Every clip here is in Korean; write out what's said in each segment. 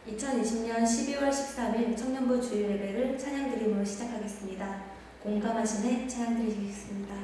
2020년 12월 13일 청년부 주일 예배를 찬양 드림으로 시작하겠습니다. 공감하시네 찬양 드리겠습니다.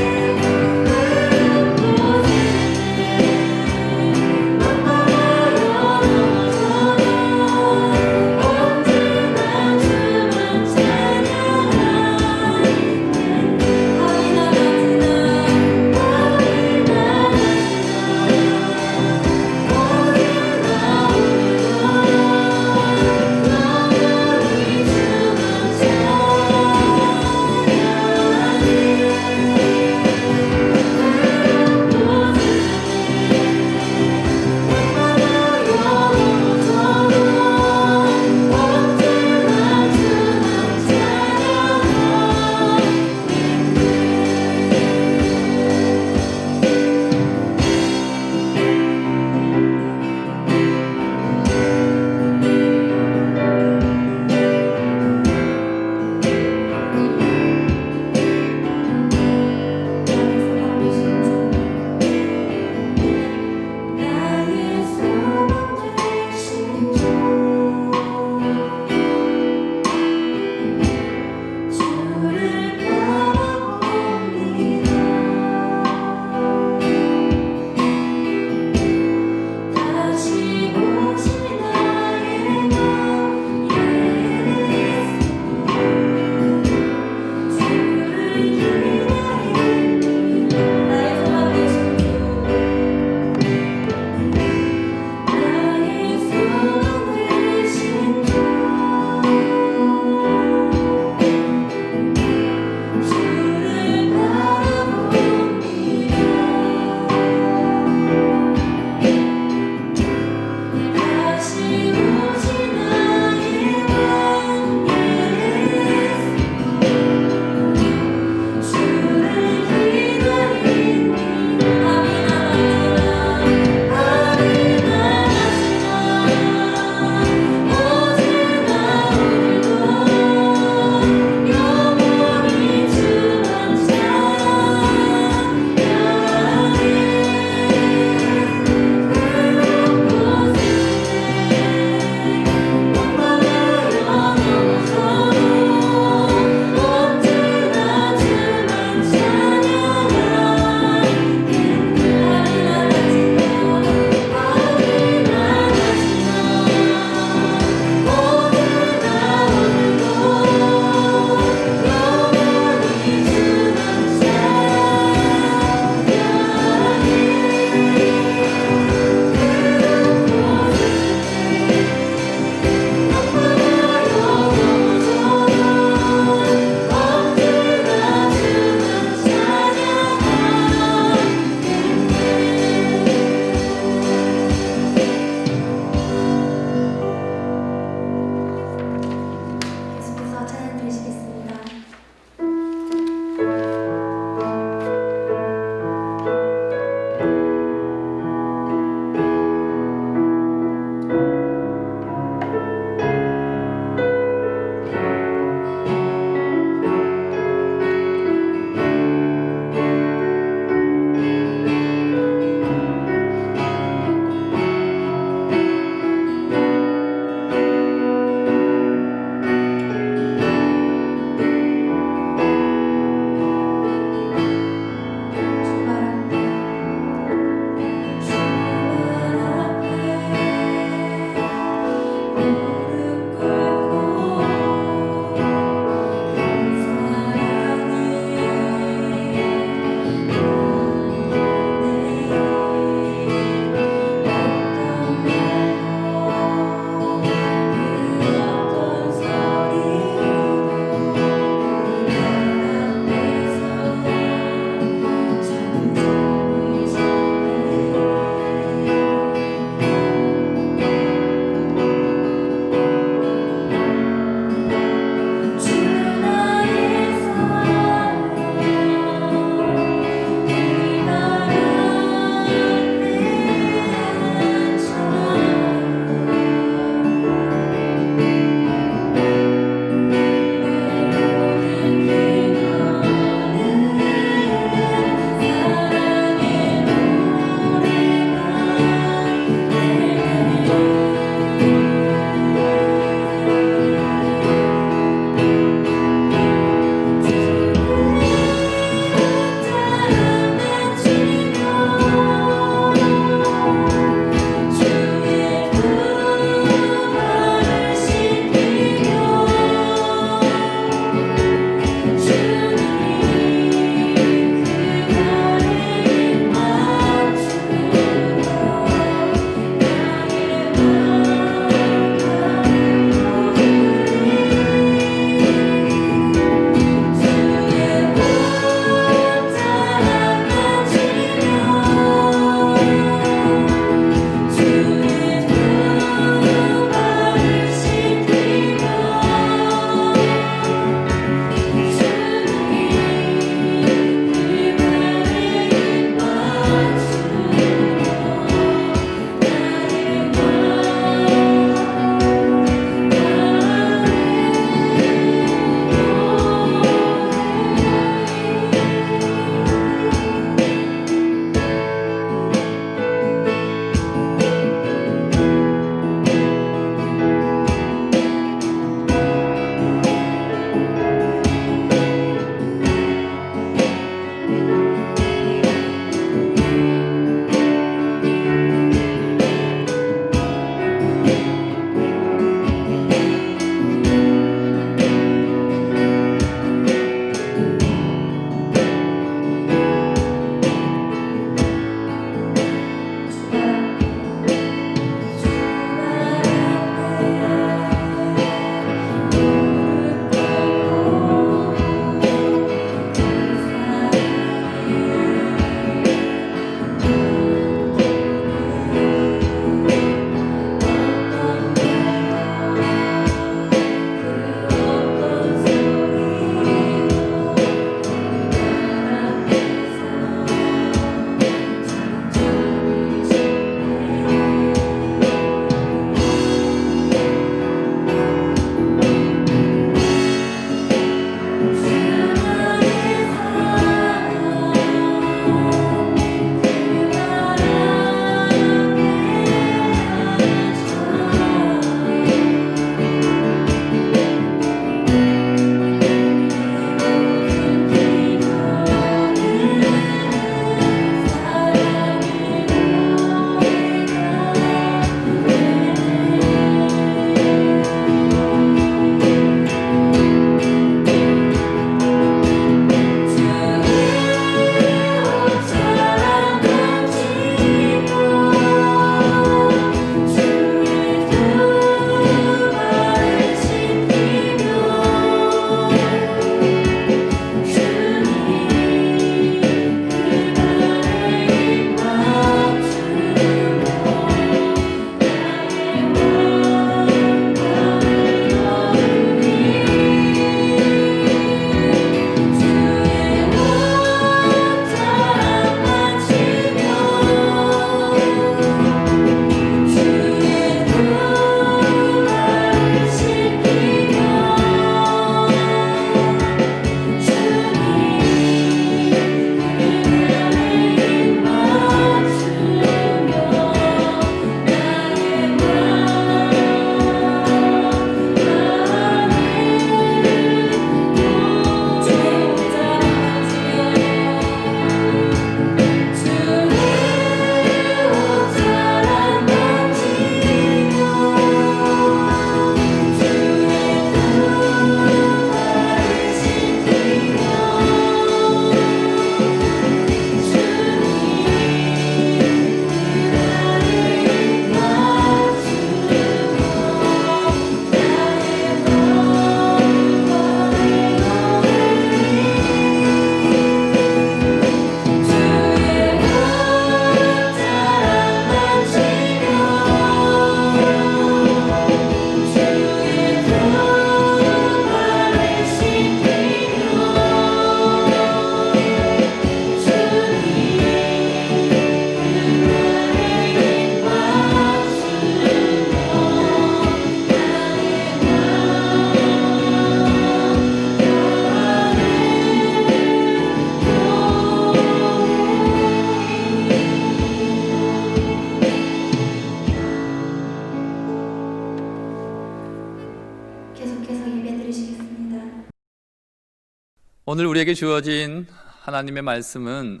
오늘 우리에게 주어진 하나님의 말씀은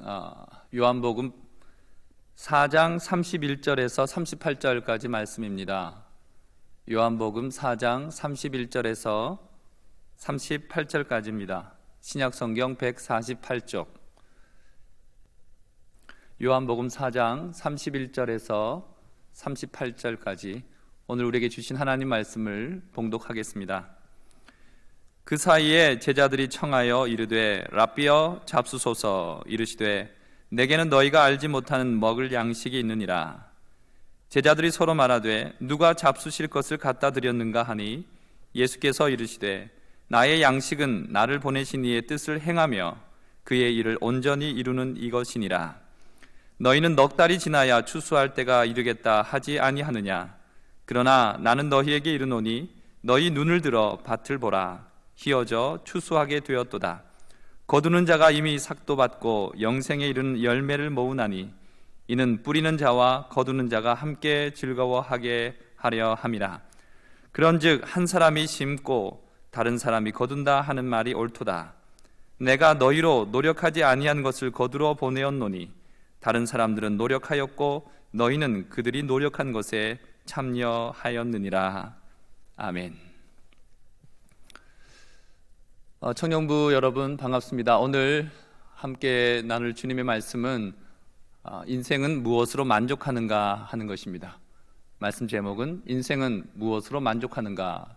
요한복음 4장 31절에서 38절까지 말씀입니다. 요한복음 4장 31절에서 38절까지입니다. 신약성경 148쪽. 요한복음 4장 31절에서 38절까지 오늘 우리에게 주신 하나님 말씀을 봉독하겠습니다. 그 사이에 제자들이 청하여 이르되 랍비여 잡수소서. 이르시되 내게는 너희가 알지 못하는 먹을 양식이 있느니라. 제자들이 서로 말하되 누가 잡수실 것을 갖다 드렸는가 하니 예수께서 이르시되 나의 양식은 나를 보내신 이의 뜻을 행하며 그의 일을 온전히 이루는 이것이니라. 너희는 넉 달이 지나야 추수할 때가 이르겠다 하지 아니하느냐. 그러나 나는 너희에게 이르노니 너희 눈을 들어 밭을 보라. 희어져 추수하게 되었도다. 거두는 자가 이미 삭도 받고 영생에 이르는 열매를 모으나니 이는 뿌리는 자와 거두는 자가 함께 즐거워하게 하려 함이라. 그런즉 한 사람이 심고 다른 사람이 거둔다 하는 말이 옳도다. 내가 너희로 노력하지 아니한 것을 거두러 보내었노니 다른 사람들은 노력하였고 너희는 그들이 노력한 것에 참여하였느니라. 아멘. 청년부 여러분 반갑습니다. 오늘 함께 나눌 주님의 말씀은 인생은 무엇으로 만족하는가 하는 것입니다. 말씀 제목은 인생은 무엇으로 만족하는가,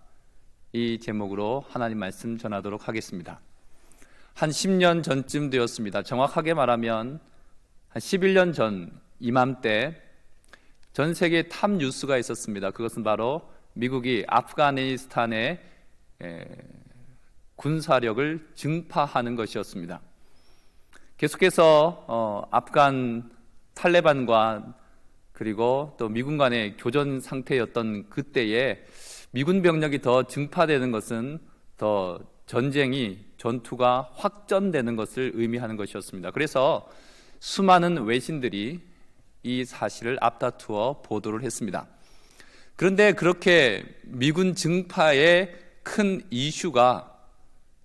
이 제목으로 하나님 말씀 전하도록 하겠습니다. 한 10년 전쯤 되었습니다. 정확하게 말하면 한 11년 전 이맘때 전 세계에 탑 뉴스가 있었습니다. 그것은 바로 미국이 아프가니스탄에 군사력을 증파하는 것이었습니다. 계속해서 아프간 탈레반과 그리고 또 미군 간의 교전 상태였던 그때에 미군 병력이 더 증파되는 것은 더 전투가 확전되는 것을 의미하는 것이었습니다. 그래서 수많은 외신들이 이 사실을 앞다투어 보도를 했습니다. 그런데 그렇게 미군 증파의 큰 이슈가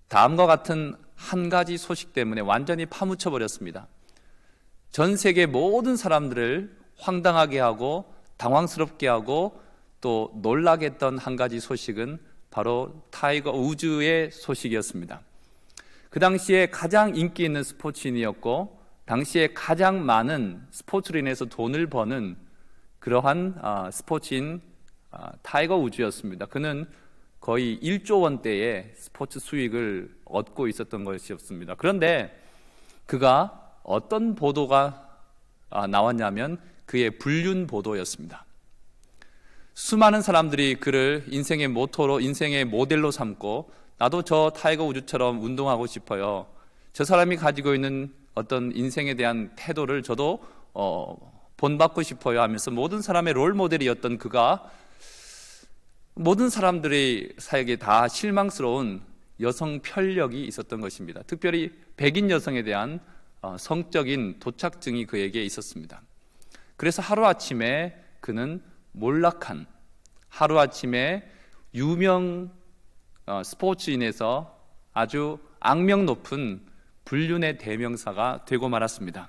다음과 같은 한 가지 소식 때문에 완전히 파묻혀 버렸습니다. 전 세계 모든 사람들을 황당하게 하고 당황스럽게 하고 또 놀라게 했던 한 가지 소식은 바로 타이거 우즈의 소식이었습니다. 그 당시에 가장 인기 있는 스포츠인이었고 당시에 가장 많은 스포츠로 인해서 돈을 버는 그러한 스포츠인 타이거 우즈였습니다. 그는 거의 1조 원대의 스포츠 수익을 얻고 있었던 것이었습니다. 그런데 그가 어떤 보도가 나왔냐면 그의 불륜 보도였습니다. 수많은 사람들이 그를 인생의 모토로, 인생의 모델로 삼고 나도 저 타이거 우즈처럼 운동하고 싶어요. 저 사람이 가지고 있는 어떤 인생에 대한 태도를 저도 본받고 싶어요 하면서 모든 사람의 롤 모델이었던 그가 모든 사람들의 사역에 다 실망스러운 여성 편력이 있었던 것입니다. 특별히 백인 여성에 대한 성적인 도착증이 그에게 있었습니다. 그래서 하루아침에 그는 몰락한, 하루아침에 유명 스포츠인에서 아주 악명 높은 불륜의 대명사가 되고 말았습니다.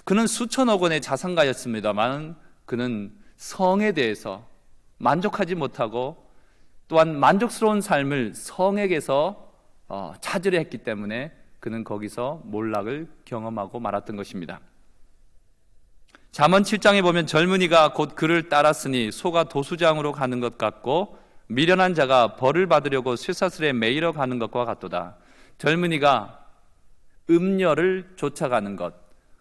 그는 수천억 원의 자산가였습니다만 그는 성에 대해서 만족하지 못하고 또한 만족스러운 삶을 성에게서 찾으려 했기 때문에 그는 거기서 몰락을 경험하고 말았던 것입니다. 잠언 7장에 보면 젊은이가 곧 그를 따랐으니 소가 도수장으로 가는 것 같고 미련한 자가 벌을 받으려고 쇠사슬에 매이러 가는 것과 같도다. 젊은이가 음녀를 쫓아가는 것,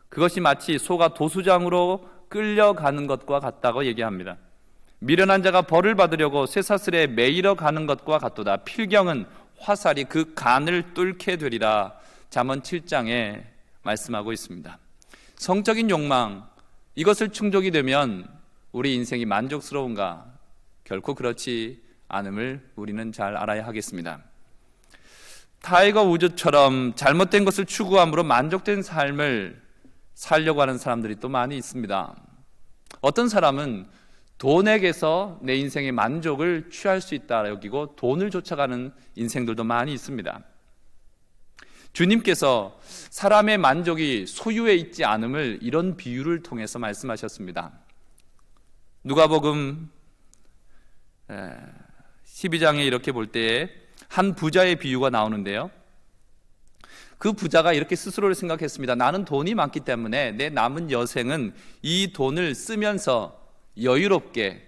그것이 마치 소가 도수장으로 끌려가는 것과 같다고 얘기합니다. 미련한 자가 벌을 받으려고 쇠사슬에 매이러 가는 것과 같도다. 필경은 화살이 그 간을 뚫게 되리라. 잠언 7장에 말씀하고 있습니다. 성적인 욕망, 이것을 충족이 되면 우리 인생이 만족스러운가? 결코 그렇지 않음을 우리는 잘 알아야 하겠습니다. 타이거 우즈처럼 잘못된 것을 추구함으로 만족된 삶을 살려고 하는 사람들이 또 많이 있습니다. 어떤 사람은 돈에게서 내 인생의 만족을 취할 수 있다 여기고 돈을 쫓아가는 인생들도 많이 있습니다. 주님께서 사람의 만족이 소유에 있지 않음을 이런 비유를 통해서 말씀하셨습니다. 누가복음 12장에 이렇게 볼 때에 한 부자의 비유가 나오는데요. 그 부자가 이렇게 스스로를 생각했습니다. 나는 돈이 많기 때문에 내 남은 여생은 이 돈을 쓰면서 여유롭게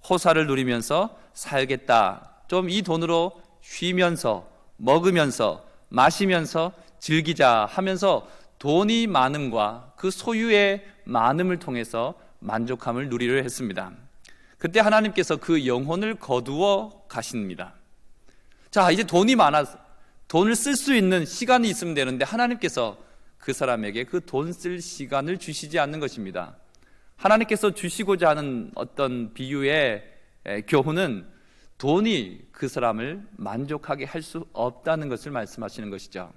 호사를 누리면서 살겠다. 좀 이 돈으로 쉬면서 먹으면서 마시면서 즐기자 하면서 돈이 많음과 그 소유의 많음을 통해서 만족함을 누리려 했습니다. 그때 하나님께서 그 영혼을 거두어 가십니다. 자, 이제 돈이 많아서 돈을 쓸 수 있는 시간이 있으면 되는데 하나님께서 그 사람에게 그 돈 쓸 시간을 주시지 않는 것입니다. 하나님께서 주시고자 하는 어떤 비유의 교훈은 돈이 그 사람을 만족하게 할 수 없다는 것을 말씀하시는 것이죠.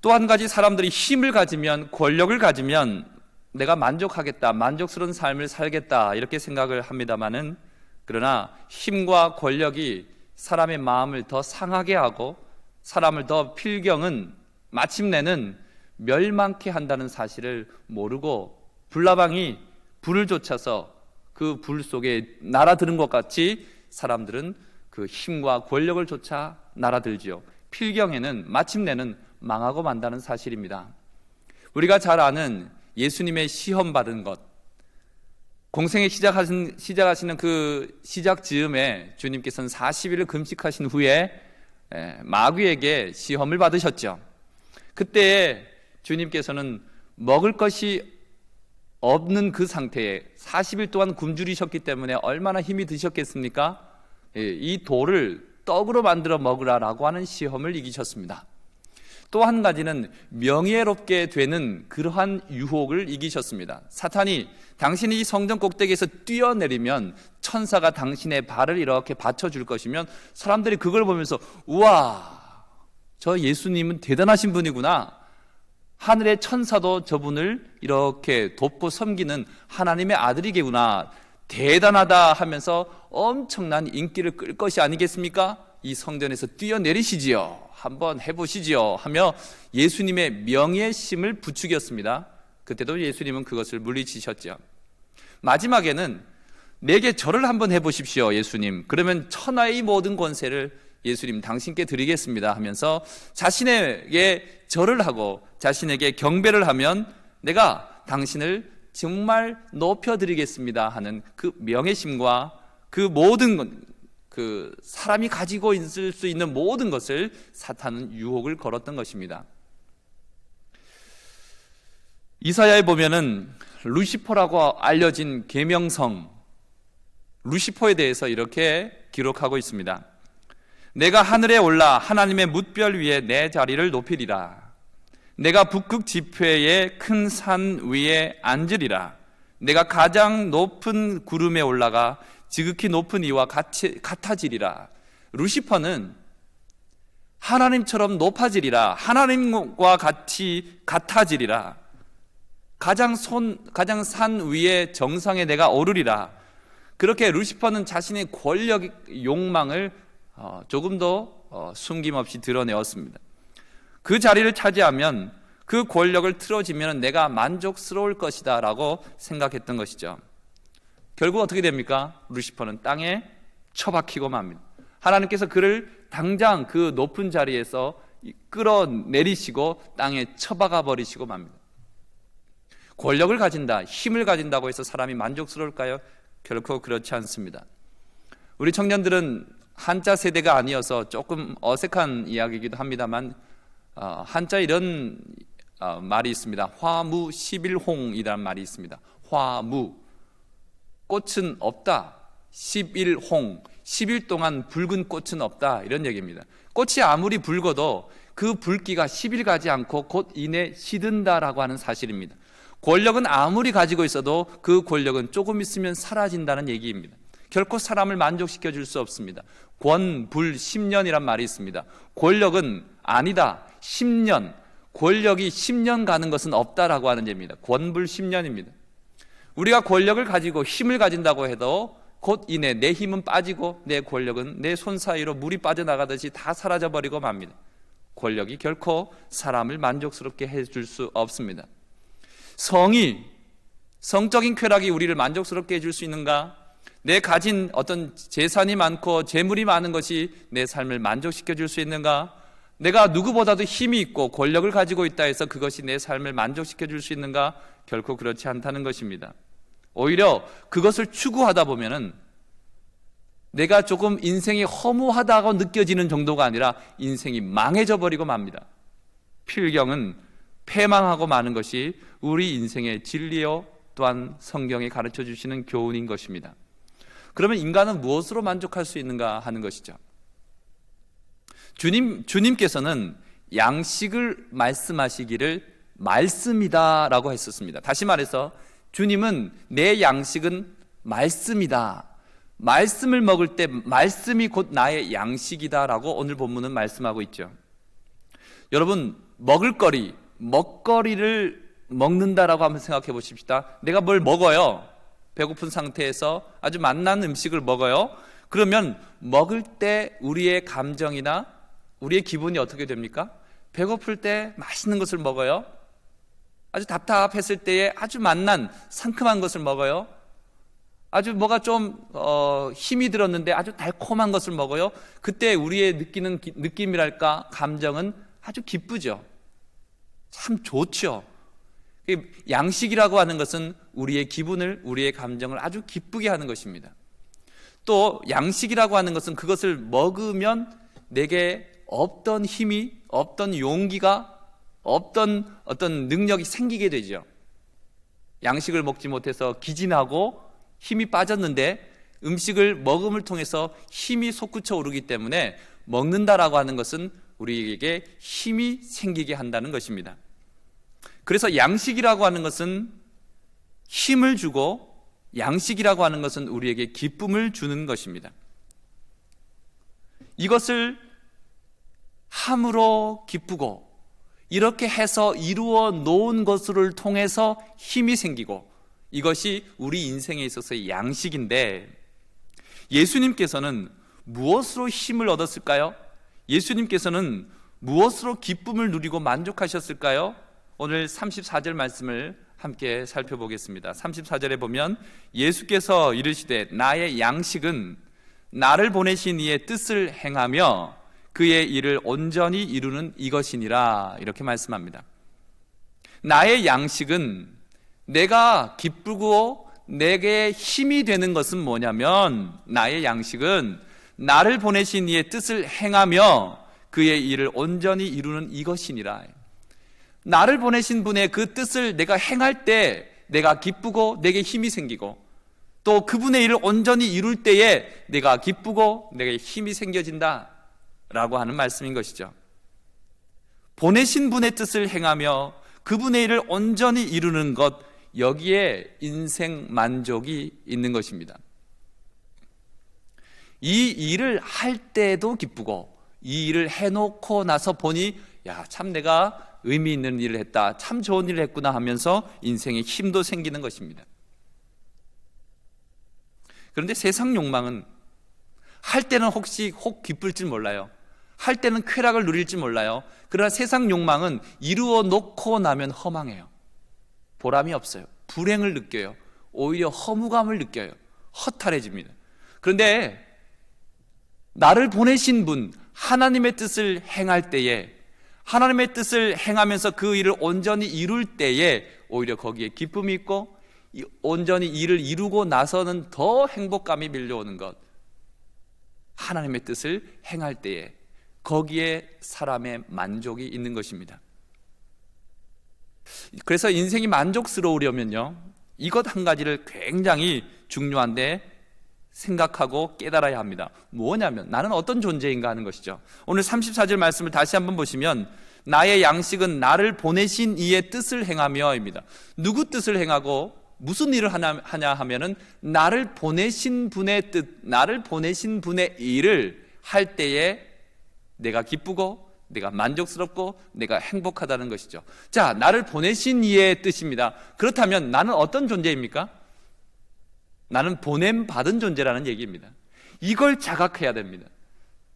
또 한 가지, 사람들이 힘을 가지면, 권력을 가지면 내가 만족하겠다, 만족스러운 삶을 살겠다 이렇게 생각을 합니다마는, 그러나 힘과 권력이 사람의 마음을 더 상하게 하고 사람을 더 필경은 마침내는 멸망케 한다는 사실을 모르고 불나방이 불을 쫓아서 그 불 속에 날아드는 것 같이 사람들은 그 힘과 권력을 쫓아 날아들지요. 필경에는 마침내는 망하고 만다는 사실입니다. 우리가 잘 아는 예수님의 시험 받은 것, 공생에 시작하시는 그 시작 즈음에 주님께서는 40일을 금식하신 후에 마귀에게 시험을 받으셨죠. 그때 주님께서는 먹을 것이 없는 그 상태에 40일 동안 굶주리셨기 때문에 얼마나 힘이 드셨겠습니까? 이 돌을 떡으로 만들어 먹으라라고 하는 시험을 이기셨습니다. 또 한 가지는 명예롭게 되는 그러한 유혹을 이기셨습니다. 사탄이 당신이 이 성전 꼭대기에서 뛰어내리면 천사가 당신의 발을 이렇게 받쳐줄 것이면 사람들이 그걸 보면서 우와, 저 예수님은 대단하신 분이구나, 하늘의 천사도 저분을 이렇게 돕고 섬기는 하나님의 아들이구나, 대단하다 하면서 엄청난 인기를 끌 것이 아니겠습니까? 이 성전에서 뛰어내리시지요, 한번 해보시지요 하며 예수님의 명예심을 부추겼습니다. 그때도 예수님은 그것을 물리치셨죠. 마지막에는 내게 절을 한번 해보십시오 예수님, 그러면 천하의 모든 권세를 예수님 당신께 드리겠습니다 하면서 자신에게 절을 하고 자신에게 경배를 하면 내가 당신을 정말 높여드리겠습니다 하는 그 명예심과 그 모든 그 사람이 가지고 있을 수 있는 모든 것을 사탄은 유혹을 걸었던 것입니다. 이사야에 보면은 루시퍼라고 알려진 계명성 루시퍼에 대해서 이렇게 기록하고 있습니다. 내가 하늘에 올라 하나님의 뭇별 위에 내 자리를 높이리라. 내가 북극 지폐의 큰 산 위에 앉으리라. 내가 가장 높은 구름에 올라가 지극히 높은 이와 같아지리라. 루시퍼는 하나님처럼 높아지리라, 하나님과 같이 같아지리라, 가장 산 위에 정상에 내가 오르리라. 그렇게 루시퍼는 자신의 권력 욕망을 조금도 숨김없이 드러내었습니다. 그 자리를 차지하면, 그 권력을 틀어지면 내가 만족스러울 것이다 라고 생각했던 것이죠. 결국 어떻게 됩니까? 루시퍼는 땅에 처박히고 맙니다. 하나님께서 그를 당장 그 높은 자리에서 끌어내리시고 땅에 처박아 버리시고 맙니다. 권력을 가진다, 힘을 가진다고 해서 사람이 만족스러울까요? 결코 그렇지 않습니다. 우리 청년들은 한자 세대가 아니어서 조금 어색한 이야기이기도 합니다만 한자 이런 말이 있습니다. 화무 11홍이라는 말이 있습니다. 화무, 꽃은 없다. 11홍, 10일 동안 붉은 꽃은 없다, 이런 얘기입니다. 꽃이 아무리 붉어도 그 붉기가 10일 가지 않고 곧 이내 시든다라고 하는 사실입니다. 권력은 아무리 가지고 있어도 그 권력은 조금 있으면 사라진다는 얘기입니다. 결코 사람을 만족시켜 줄 수 없습니다. 권, 불, 10년이란 말이 있습니다. 권력은 아니다, 10년, 권력이 10년 가는 것은 없다라고 하는 얘기입니다. 권불 10년입니다. 우리가 권력을 가지고 힘을 가진다고 해도 곧 이내 내 힘은 빠지고 내 권력은 내 손 사이로 물이 빠져나가듯이 다 사라져버리고 맙니다. 권력이 결코 사람을 만족스럽게 해줄 수 없습니다. 성적인 쾌락이 우리를 만족스럽게 해줄 수 있는가? 내 가진 어떤 재산이 많고 재물이 많은 것이 내 삶을 만족시켜 줄 수 있는가? 내가 누구보다도 힘이 있고 권력을 가지고 있다 해서 그것이 내 삶을 만족시켜 줄 수 있는가? 결코 그렇지 않다는 것입니다. 오히려 그것을 추구하다 보면은 내가 조금 인생이 허무하다고 느껴지는 정도가 아니라 인생이 망해져 버리고 맙니다. 필경은 패망하고 마는 것이 우리 인생의 진리요 또한 성경이 가르쳐 주시는 교훈인 것입니다. 그러면 인간은 무엇으로 만족할 수 있는가 하는 것이죠. 주님께서는 양식을 말씀하시기를 말씀이다라고 했었습니다. 다시 말해서 주님은 내 양식은 말씀이다. 말씀을 먹을 때 말씀이 곧 나의 양식이다라고 오늘 본문은 말씀하고 있죠. 여러분, 먹거리를 먹는다라고 한번 생각해 보십시다. 내가 뭘 먹어요. 배고픈 상태에서 아주 맛난 음식을 먹어요. 그러면 먹을 때 우리의 감정이나 우리의 기분이 어떻게 됩니까? 배고플 때 맛있는 것을 먹어요. 아주 답답했을 때에 아주 맛난 상큼한 것을 먹어요. 아주 뭐가 좀 힘이 들었는데 아주 달콤한 것을 먹어요. 그때 우리의 느끼는 느낌이랄까 감정은 아주 기쁘죠. 참 좋죠. 양식이라고 하는 것은 우리의 기분을, 우리의 감정을 아주 기쁘게 하는 것입니다. 또 양식이라고 하는 것은 그것을 먹으면 내게 없던 힘이, 없던 용기가, 없던 어떤 능력이 생기게 되죠. 양식을 먹지 못해서 기진하고 힘이 빠졌는데 음식을 먹음을 통해서 힘이 솟구쳐 오르기 때문에 먹는다라고 하는 것은 우리에게 힘이 생기게 한다는 것입니다. 그래서 양식이라고 하는 것은 힘을 주고 양식이라고 하는 것은 우리에게 기쁨을 주는 것입니다. 이것을 함으로 기쁘고 이렇게 해서 이루어 놓은 것을 통해서 힘이 생기고 이것이 우리 인생에 있어서의 양식인데 예수님께서는 무엇으로 힘을 얻었을까요? 예수님께서는 무엇으로 기쁨을 누리고 만족하셨을까요? 오늘 34절 말씀을 함께 살펴보겠습니다. 34절에 보면 예수께서 이르시되 나의 양식은 나를 보내신 이의 뜻을 행하며 그의 일을 온전히 이루는 이것이니라 이렇게 말씀합니다. 나의 양식은 내가 기쁘고 내게 힘이 되는 것은 뭐냐면 나의 양식은 나를 보내신 이의 뜻을 행하며 그의 일을 온전히 이루는 이것이니라. 나를 보내신 분의 그 뜻을 내가 행할 때 내가 기쁘고 내게 힘이 생기고 또 그분의 일을 온전히 이룰 때에 내가 기쁘고 내게 힘이 생겨진다 라고 하는 말씀인 것이죠. 보내신 분의 뜻을 행하며 그분의 일을 온전히 이루는 것, 여기에 인생 만족이 있는 것입니다. 이 일을 할 때도 기쁘고 이 일을 해놓고 나서 보니 야, 참 내가 의미 있는 일을 했다, 참 좋은 일을 했구나 하면서 인생에 힘도 생기는 것입니다. 그런데 세상 욕망은 할 때는 혹 기쁠지 몰라요. 할 때는 쾌락을 누릴지 몰라요. 그러나 세상 욕망은 이루어 놓고 나면 허망해요. 보람이 없어요. 불행을 느껴요. 오히려 허무감을 느껴요. 허탈해집니다. 그런데 나를 보내신 분, 하나님의 뜻을 행할 때에, 하나님의 뜻을 행하면서 그 일을 온전히 이룰 때에 오히려 거기에 기쁨이 있고 온전히 일을 이루고 나서는 더 행복감이 밀려오는 것, 하나님의 뜻을 행할 때에 거기에 사람의 만족이 있는 것입니다. 그래서 인생이 만족스러우려면요, 이것 한 가지를 굉장히 중요한데 생각하고 깨달아야 합니다. 뭐냐면 나는 어떤 존재인가 하는 것이죠. 오늘 34절 말씀을 다시 한번 보시면 나의 양식은 나를 보내신 이의 뜻을 행하며입니다. 누구 뜻을 행하고 무슨 일을 하냐 하면은 나를 보내신 분의 뜻, 나를 보내신 분의 일을 할 때에 내가 기쁘고 내가 만족스럽고 내가 행복하다는 것이죠. 자, 나를 보내신 이의 뜻입니다. 그렇다면 나는 어떤 존재입니까? 나는 보냄받은 존재라는 얘기입니다. 이걸 자각해야 됩니다.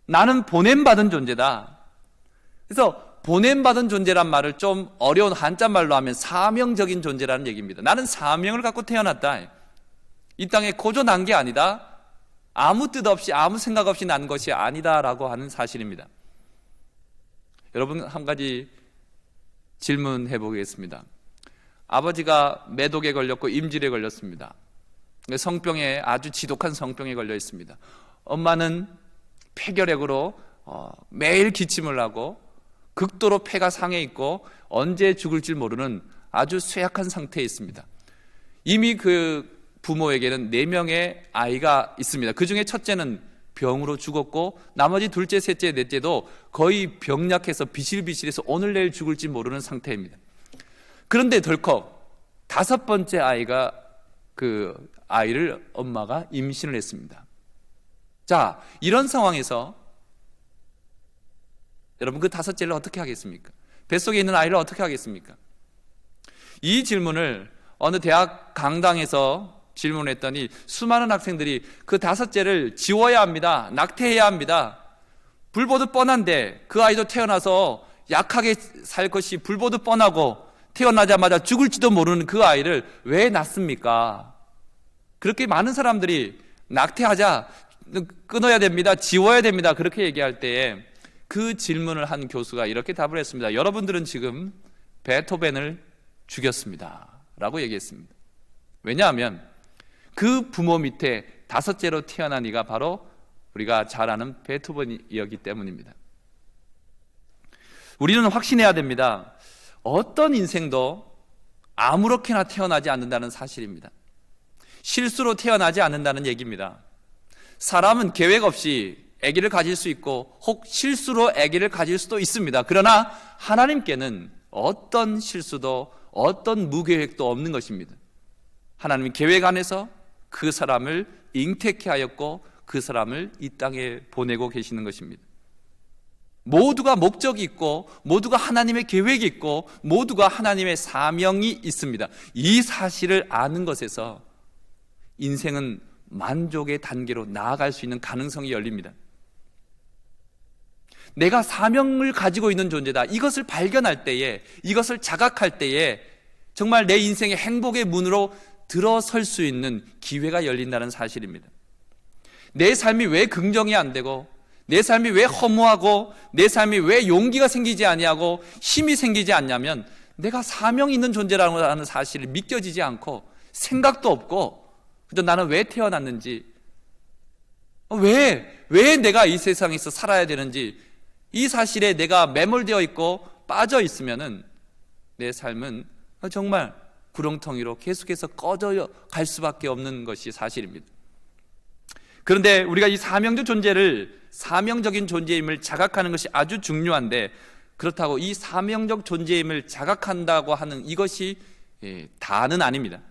나는 보냄받은 존재다. 그래서 보냄받은 존재란 말을 좀 어려운 한자말로 하면 사명적인 존재라는 얘기입니다. 나는 사명을 갖고 태어났다. 이 땅에 고조난 게 아니다. 아무 뜻 없이 아무 생각 없이 난 것이 아니다라고 하는 사실입니다. 여러분, 한 가지 질문해 보겠습니다. 아버지가 매독에 걸렸고 임질에 걸렸습니다. 성병에, 아주 지독한 성병에 걸려 있습니다. 엄마는 폐결핵으로 매일 기침을 하고 극도로 폐가 상해 있고 언제 죽을지 모르는 아주 쇠약한 상태에 있습니다. 이미 그 부모에게는 4명의 아이가 있습니다. 그 중에 첫째는 병으로 죽었고 나머지 둘째, 셋째, 넷째도 거의 병약해서 비실비실해서 오늘 내일 죽을지 모르는 상태입니다. 그런데 덜컥 5번째 아이가, 그 아이를 엄마가 임신을 했습니다. 자, 이런 상황에서 여러분, 그 5째를 어떻게 하겠습니까? 뱃속에 있는 아이를 어떻게 하겠습니까? 이 질문을 어느 대학 강당에서 질문했더니 수많은 학생들이 그 5째를 지워야 합니다. 낙태해야 합니다. 불보듯 뻔한데 그 아이도 태어나서 약하게 살 것이 불보듯 뻔하고 태어나자마자 죽을지도 모르는 그 아이를 왜 낳습니까? 그렇게 많은 사람들이 낙태하자, 끊어야 됩니다, 지워야 됩니다, 그렇게 얘기할 때에 그 질문을 한 교수가 이렇게 답을 했습니다. 여러분들은 지금 베토벤을 죽였습니다 라고 얘기했습니다. 왜냐하면 그 부모 밑에 5째로 태어난 이가 바로 우리가 잘 아는 베토벤이었기 때문입니다. 우리는 확신해야 됩니다. 어떤 인생도 아무렇게나 태어나지 않는다는 사실입니다. 실수로 태어나지 않는다는 얘기입니다. 사람은 계획 없이 아기를 가질 수 있고 혹 실수로 아기를 가질 수도 있습니다. 그러나 하나님께는 어떤 실수도 어떤 무계획도 없는 것입니다. 하나님이 계획 안에서 그 사람을 잉태케 하였고 그 사람을 이 땅에 보내고 계시는 것입니다. 모두가 목적이 있고 모두가 하나님의 계획이 있고 모두가 하나님의 사명이 있습니다. 이 사실을 아는 것에서 인생은 만족의 단계로 나아갈 수 있는 가능성이 열립니다. 내가 사명을 가지고 있는 존재다, 이것을 발견할 때에, 이것을 자각할 때에 정말 내 인생의 행복의 문으로 들어설 수 있는 기회가 열린다는 사실입니다. 내 삶이 왜 긍정이 안 되고, 내 삶이 왜 허무하고, 내 삶이 왜 용기가 생기지 아니하고 힘이 생기지 않냐면 내가 사명이 있는 존재라는 사실이 믿겨지지 않고 생각도 없고, 그저 나는 왜 태어났는지, 왜 내가 이 세상에서 살아야 되는지, 이 사실에 내가 매몰되어 있고 빠져 있으면은 내 삶은 정말 구렁텅이로 계속해서 꺼져 갈 수밖에 없는 것이 사실입니다. 그런데 우리가 이 사명적 존재를, 사명적인 존재임을 자각하는 것이 아주 중요한데, 그렇다고 이 사명적 존재임을 자각한다고 하는 이것이 다는 아닙니다.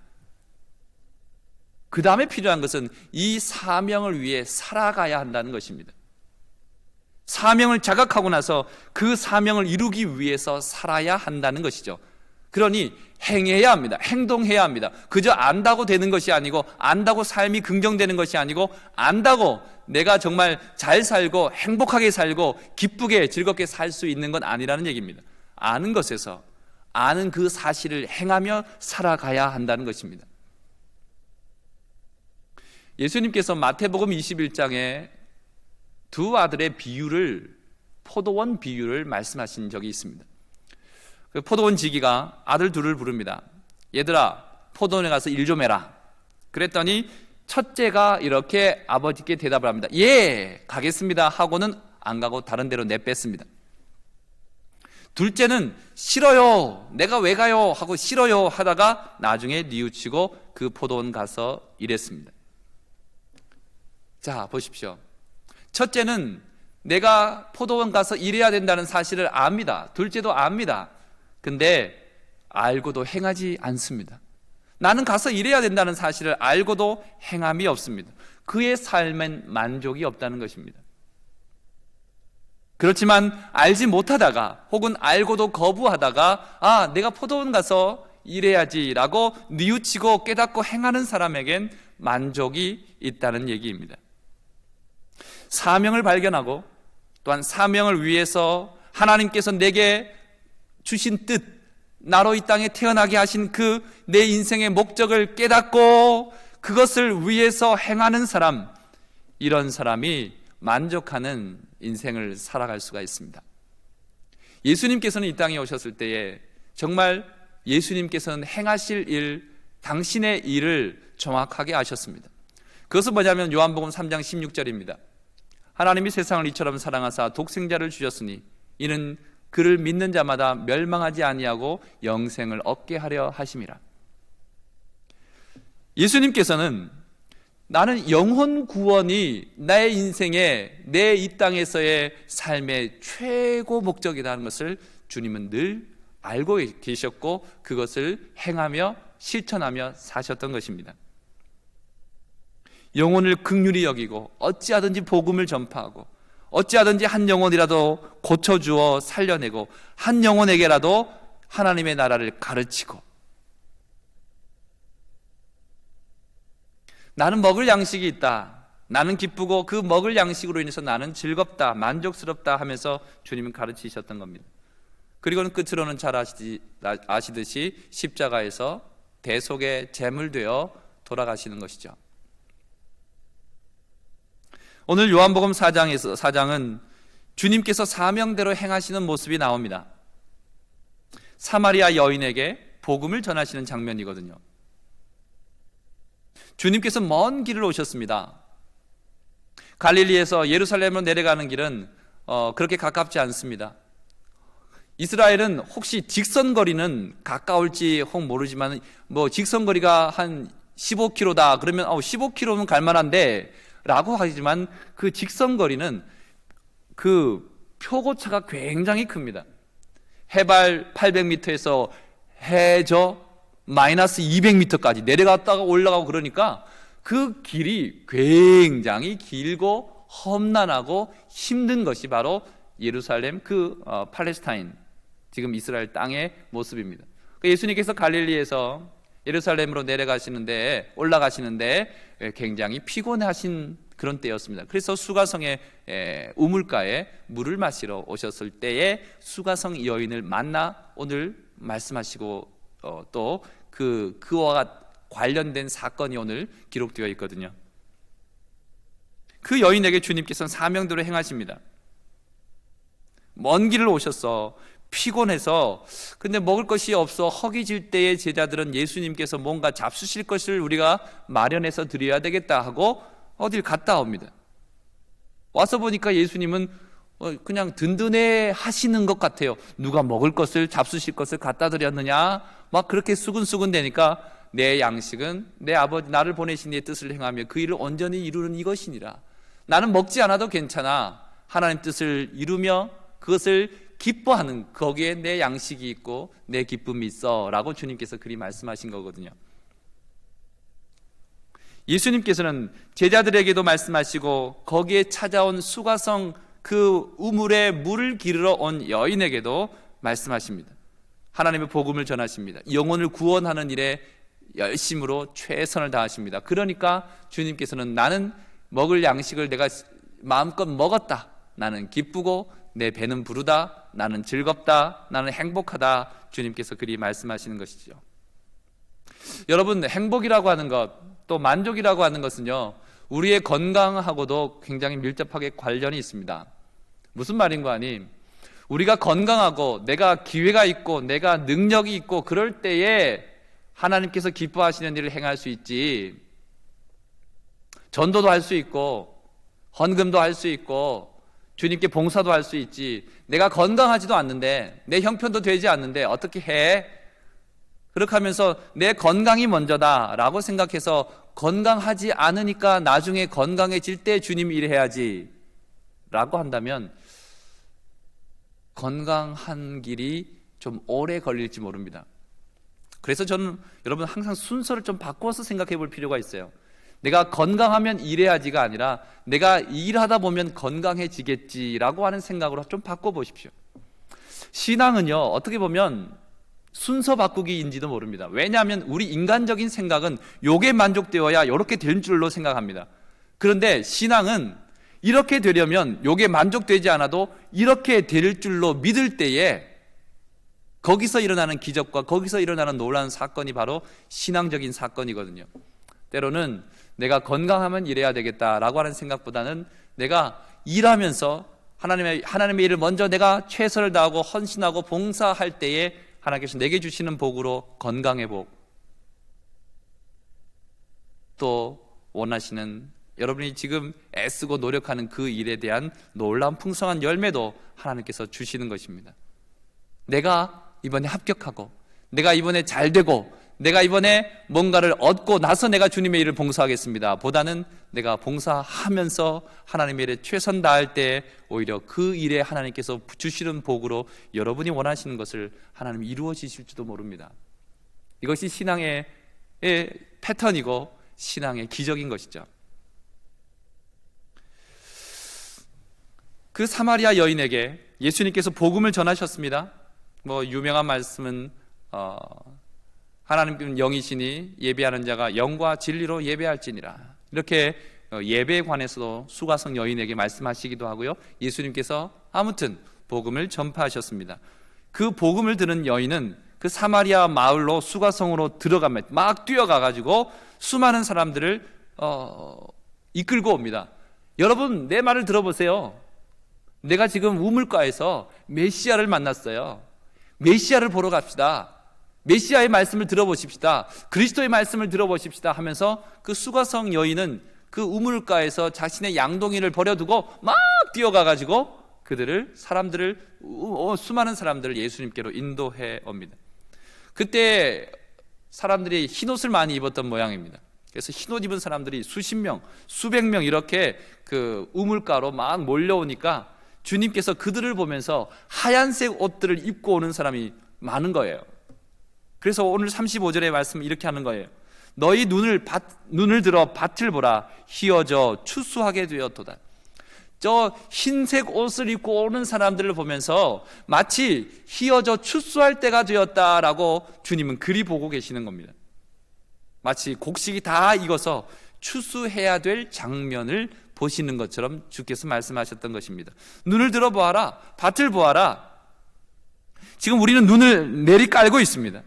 그 다음에 필요한 것은 이 사명을 위해 살아가야 한다는 것입니다. 사명을 자각하고 나서 그 사명을 이루기 위해서 살아야 한다는 것이죠. 그러니 행해야 합니다. 행동해야 합니다. 그저 안다고 되는 것이 아니고, 안다고 삶이 긍정되는 것이 아니고, 안다고 내가 정말 잘 살고 행복하게 살고 기쁘게 즐겁게 살 수 있는 건 아니라는 얘기입니다. 아는 것에서, 아는 그 사실을 행하며 살아가야 한다는 것입니다. 예수님께서 마태복음 21장에 두 아들의 비유를, 포도원 비유를 말씀하신 적이 있습니다. 그 포도원 지기가 아들 둘을 부릅니다. 얘들아, 포도원에 가서 일 좀 해라. 그랬더니 첫째가 이렇게 아버지께 대답을 합니다. 예, 가겠습니다 하고는 안 가고 다른 데로 내뺐습니다. 둘째는 싫어요, 내가 왜 가요 하고 싫어요 하다가 나중에 뉘우치고 그 포도원 가서 일했습니다. 자, 보십시오. 첫째는 내가 포도원 가서 일해야 된다는 사실을 압니다. 둘째도 압니다. 근데 알고도 행하지 않습니다. 나는 가서 일해야 된다는 사실을 알고도 행함이 없습니다. 그의 삶엔 만족이 없다는 것입니다. 그렇지만 알지 못하다가 혹은 알고도 거부하다가 내가 포도원 가서 일해야지라고 뉘우치고 깨닫고 행하는 사람에겐 만족이 있다는 얘기입니다. 사명을 발견하고 또한 사명을 위해서 하나님께서 내게 주신 뜻, 나로 이 땅에 태어나게 하신 그 내 인생의 목적을 깨닫고 그것을 위해서 행하는 사람, 이런 사람이 만족하는 인생을 살아갈 수가 있습니다. 예수님께서는 이 땅에 오셨을 때에 정말 예수님께서는 행하실 일, 당신의 일을 정확하게 하셨습니다. 그것은 뭐냐면 요한복음 3장 16절입니다. 하나님이 세상을 이처럼 사랑하사 독생자를 주셨으니 이는 그를 믿는 자마다 멸망하지 아니하고 영생을 얻게 하려 하심이라. 예수님께서는 나는 영혼 구원이 나의 인생의, 내 이 땅에서의 삶의 최고 목적이라는 것을 주님은 늘 알고 계셨고 그것을 행하며 실천하며 사셨던 것입니다. 영혼을 긍휼히 여기고 어찌하든지 복음을 전파하고 어찌하든지 한 영혼이라도 고쳐주어 살려내고 한 영혼에게라도 하나님의 나라를 가르치고, 나는 먹을 양식이 있다, 나는 기쁘고 그 먹을 양식으로 인해서 나는 즐겁다, 만족스럽다 하면서 주님은 가르치셨던 겁니다. 그리고는 끝으로는 잘 아시듯이 십자가에서 대속의 제물 되어 돌아가시는 것이죠. 오늘 요한복음 4장은 주님께서 사명대로 행하시는 모습이 나옵니다. 사마리아 여인에게 복음을 전하시는 장면이거든요. 주님께서 먼 길을 오셨습니다. 갈릴리에서 예루살렘으로 내려가는 길은 그렇게 가깝지 않습니다. 이스라엘은 혹시 직선거리는 가까울지 혹 모르지만 직선거리가 한 15km다 그러면 15km면 갈만한데 라고 하지만 그 직선거리는 그 표고차가 굉장히 큽니다. 해발 800m에서 해저 마이너스 200m까지 내려갔다가 올라가고 그러니까 그 길이 굉장히 길고 험난하고 힘든 것이 바로 예루살렘 팔레스타인, 지금 이스라엘 땅의 모습입니다. 예수님께서 갈릴리에서 예루살렘으로 올라가시는데 굉장히 피곤하신 그런 때였습니다. 그래서 수가성의 우물가에 물을 마시러 오셨을 때에 수가성 여인을 만나 오늘 말씀하시고 또 그와 관련된 사건이 오늘 기록되어 있거든요. 그 여인에게 주님께서는 사명대로 행하십니다. 먼 길을 오셨어. 피곤해서 근데 먹을 것이 없어 허기질 때에 제자들은 예수님께서 뭔가 잡수실 것을 우리가 마련해서 드려야 되겠다 하고 어딜 갔다 옵니다. 와서 보니까 예수님은 그냥 든든해 하시는 것 같아요. 누가 먹을 것을, 잡수실 것을 갖다 드렸느냐 막 그렇게 수근수근 되니까 내 양식은 내 아버지 나를 보내신 이의 뜻을 행하며 그 일을 온전히 이루는 이것이니라. 나는 먹지 않아도 괜찮아. 하나님 뜻을 이루며 그것을 기뻐하는, 거기에 내 양식이 있고 내 기쁨이 있어 라고 주님께서 그리 말씀하신 거거든요. 예수님께서는 제자들에게도 말씀하시고 거기에 찾아온 수가성 그 우물에 물을 기르러 온 여인에게도 말씀하십니다. 하나님의 복음을 전하십니다. 영혼을 구원하는 일에 열심으로 최선을 다하십니다. 그러니까 주님께서는 나는 먹을 양식을 내가 마음껏 먹었다, 나는 기쁘고 내 배는 부르다, 나는 즐겁다, 나는 행복하다, 주님께서 그리 말씀하시는 것이죠. 여러분, 행복이라고 하는 것, 또 만족이라고 하는 것은요, 우리의 건강하고도 굉장히 밀접하게 관련이 있습니다. 무슨 말인가 하니, 우리가 건강하고 내가 기회가 있고 내가 능력이 있고 그럴 때에 하나님께서 기뻐하시는 일을 행할 수 있지, 전도도 할 수 있고 헌금도 할 수 있고 주님께 봉사도 할 수 있지, 내가 건강하지도 않는데 내 형편도 되지 않는데 어떻게 해? 그렇게 하면서 내 건강이 먼저다 라고 생각해서 건강하지 않으니까 나중에 건강해질 때 주님 일해야지 라고 한다면 건강한 길이 좀 오래 걸릴지 모릅니다. 그래서 저는 여러분 항상 순서를 좀 바꿔서 생각해 볼 필요가 있어요. 내가 건강하면 일해야지가 아니라 내가 일하다 보면 건강해지겠지라고 하는 생각으로 좀 바꿔보십시오. 신앙은요, 어떻게 보면 순서 바꾸기인지도 모릅니다. 왜냐하면 우리 인간적인 생각은 요게 만족되어야 이렇게 될 줄로 생각합니다. 그런데 신앙은 이렇게 되려면 요게 만족되지 않아도 이렇게 될 줄로 믿을 때에 거기서 일어나는 기적과 거기서 일어나는 놀라운 사건이 바로 신앙적인 사건이거든요. 때로는 내가 건강하면 이래야 되겠다라고 하는 생각보다는 내가 일하면서 하나님의 일을 먼저 내가 최선을 다하고 헌신하고 봉사할 때에 하나님께서 내게 주시는 복으로 건강의 복, 또 원하시는 여러분이 지금 애쓰고 노력하는 그 일에 대한 놀라운 풍성한 열매도 하나님께서 주시는 것입니다. 내가 이번에 합격하고, 내가 이번에 잘 되고, 내가 이번에 뭔가를 얻고 나서 내가 주님의 일을 봉사하겠습니다 보다는 내가 봉사하면서 하나님의 일에 최선 다할 때 오히려 그 일에 하나님께서 주시는 복으로 여러분이 원하시는 것을 하나님이 이루어지실지도 모릅니다. 이것이 신앙의 패턴이고 신앙의 기적인 것이죠. 그 사마리아 여인에게 예수님께서 복음을 전하셨습니다. 유명한 말씀은 하나님께서는 영이시니 예배하는 자가 영과 진리로 예배할지니라. 이렇게 예배에 관해서도 수가성 여인에게 말씀하시기도 하고요. 예수님께서 아무튼 복음을 전파하셨습니다. 그 복음을 들은 여인은 그 사마리아 마을로 수가성으로 들어가면 막 뛰어가가지고 수많은 사람들을 이끌고 옵니다. 여러분, 내 말을 들어보세요. 내가 지금 우물가에서 메시아를 만났어요. 메시아를 보러 갑시다. 메시아의 말씀을 들어보십시다. 그리스도의 말씀을 들어보십시다 하면서 그 수가성 여인은 그 우물가에서 자신의 양동이를 버려두고 막 뛰어가가지고 수많은 사람들을 예수님께로 인도해 옵니다. 그때 사람들이 흰옷을 많이 입었던 모양입니다. 그래서 흰옷 입은 사람들이 수십 명, 수백 명 이렇게 그 우물가로 막 몰려오니까 주님께서 그들을 보면서 하얀색 옷들을 입고 오는 사람이 많은 거예요. 그래서 오늘 35절의 말씀을 이렇게 하는 거예요. 너희 눈을 들어 밭을 보라. 희어져 추수하게 되었도다. 저 흰색 옷을 입고 오는 사람들을 보면서 마치 희어져 추수할 때가 되었다라고 주님은 그리 보고 계시는 겁니다. 마치 곡식이 다 익어서 추수해야 될 장면을 보시는 것처럼 주께서 말씀하셨던 것입니다. 눈을 들어 보아라. 밭을 보아라. 지금 우리는 눈을 내리깔고 있습니다.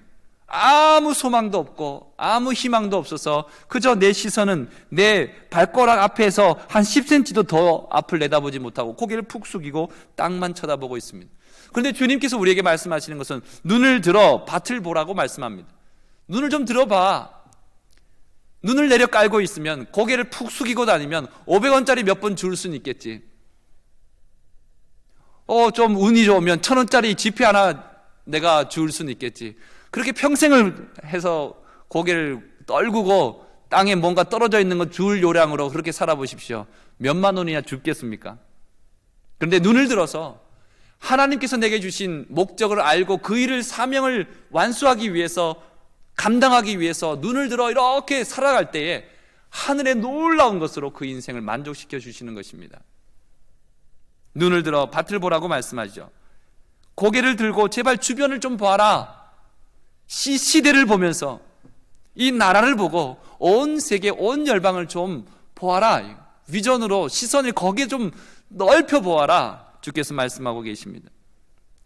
아무 소망도 없고 아무 희망도 없어서 그저 내 시선은 내 발가락 앞에서 한 10cm도 더 앞을 내다보지 못하고 고개를 푹 숙이고 땅만 쳐다보고 있습니다. 그런데 주님께서 우리에게 말씀하시는 것은 눈을 들어 밭을 보라고 말씀합니다. 눈을 좀 들어봐. 눈을 내려 깔고 있으면 고개를 푹 숙이고 다니면 500원짜리 몇 번 줄 수는 있겠지. 좀 운이 좋으면 1000원짜리 지폐 하나 내가 줄 수는 있겠지. 그렇게 평생을 해서 고개를 떨구고 땅에 뭔가 떨어져 있는 거 줄 요량으로 그렇게 살아보십시오. 몇만 원이나 줍겠습니까? 그런데 눈을 들어서 하나님께서 내게 주신 목적을 알고 그 일을 사명을 완수하기 위해서 감당하기 위해서 눈을 들어 이렇게 살아갈 때에 하늘의 놀라운 것으로 그 인생을 만족시켜 주시는 것입니다. 눈을 들어 밭을 보라고 말씀하죠. 고개를 들고 제발 주변을 좀 봐라. 시대를 보면서 이 나라를 보고 온 세계 온 열방을 좀 보아라. 비전으로 시선을 거기에 좀 넓혀 보아라. 주께서 말씀하고 계십니다.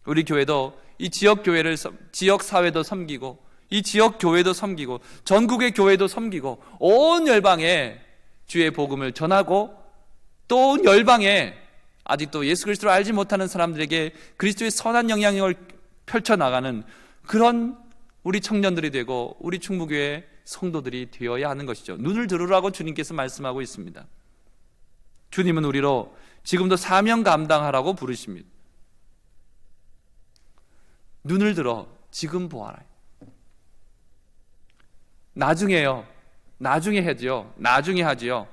우리 교회도 이 지역 사회도 섬기고 이 지역 교회도 섬기고 전국의 교회도 섬기고 온 열방에 주의 복음을 전하고 또 온 열방에 아직도 예수 그리스도를 알지 못하는 사람들에게 그리스도의 선한 영향력을 펼쳐나가는 그런 우리 청년들이 되고 우리 충무교회 성도들이 되어야 하는 것이죠. 눈을 들으라고 주님께서 말씀하고 있습니다. 주님은 우리로 지금도 사명 감당하라고 부르십니다. 눈을 들어 지금 보아라. 나중에 하지요.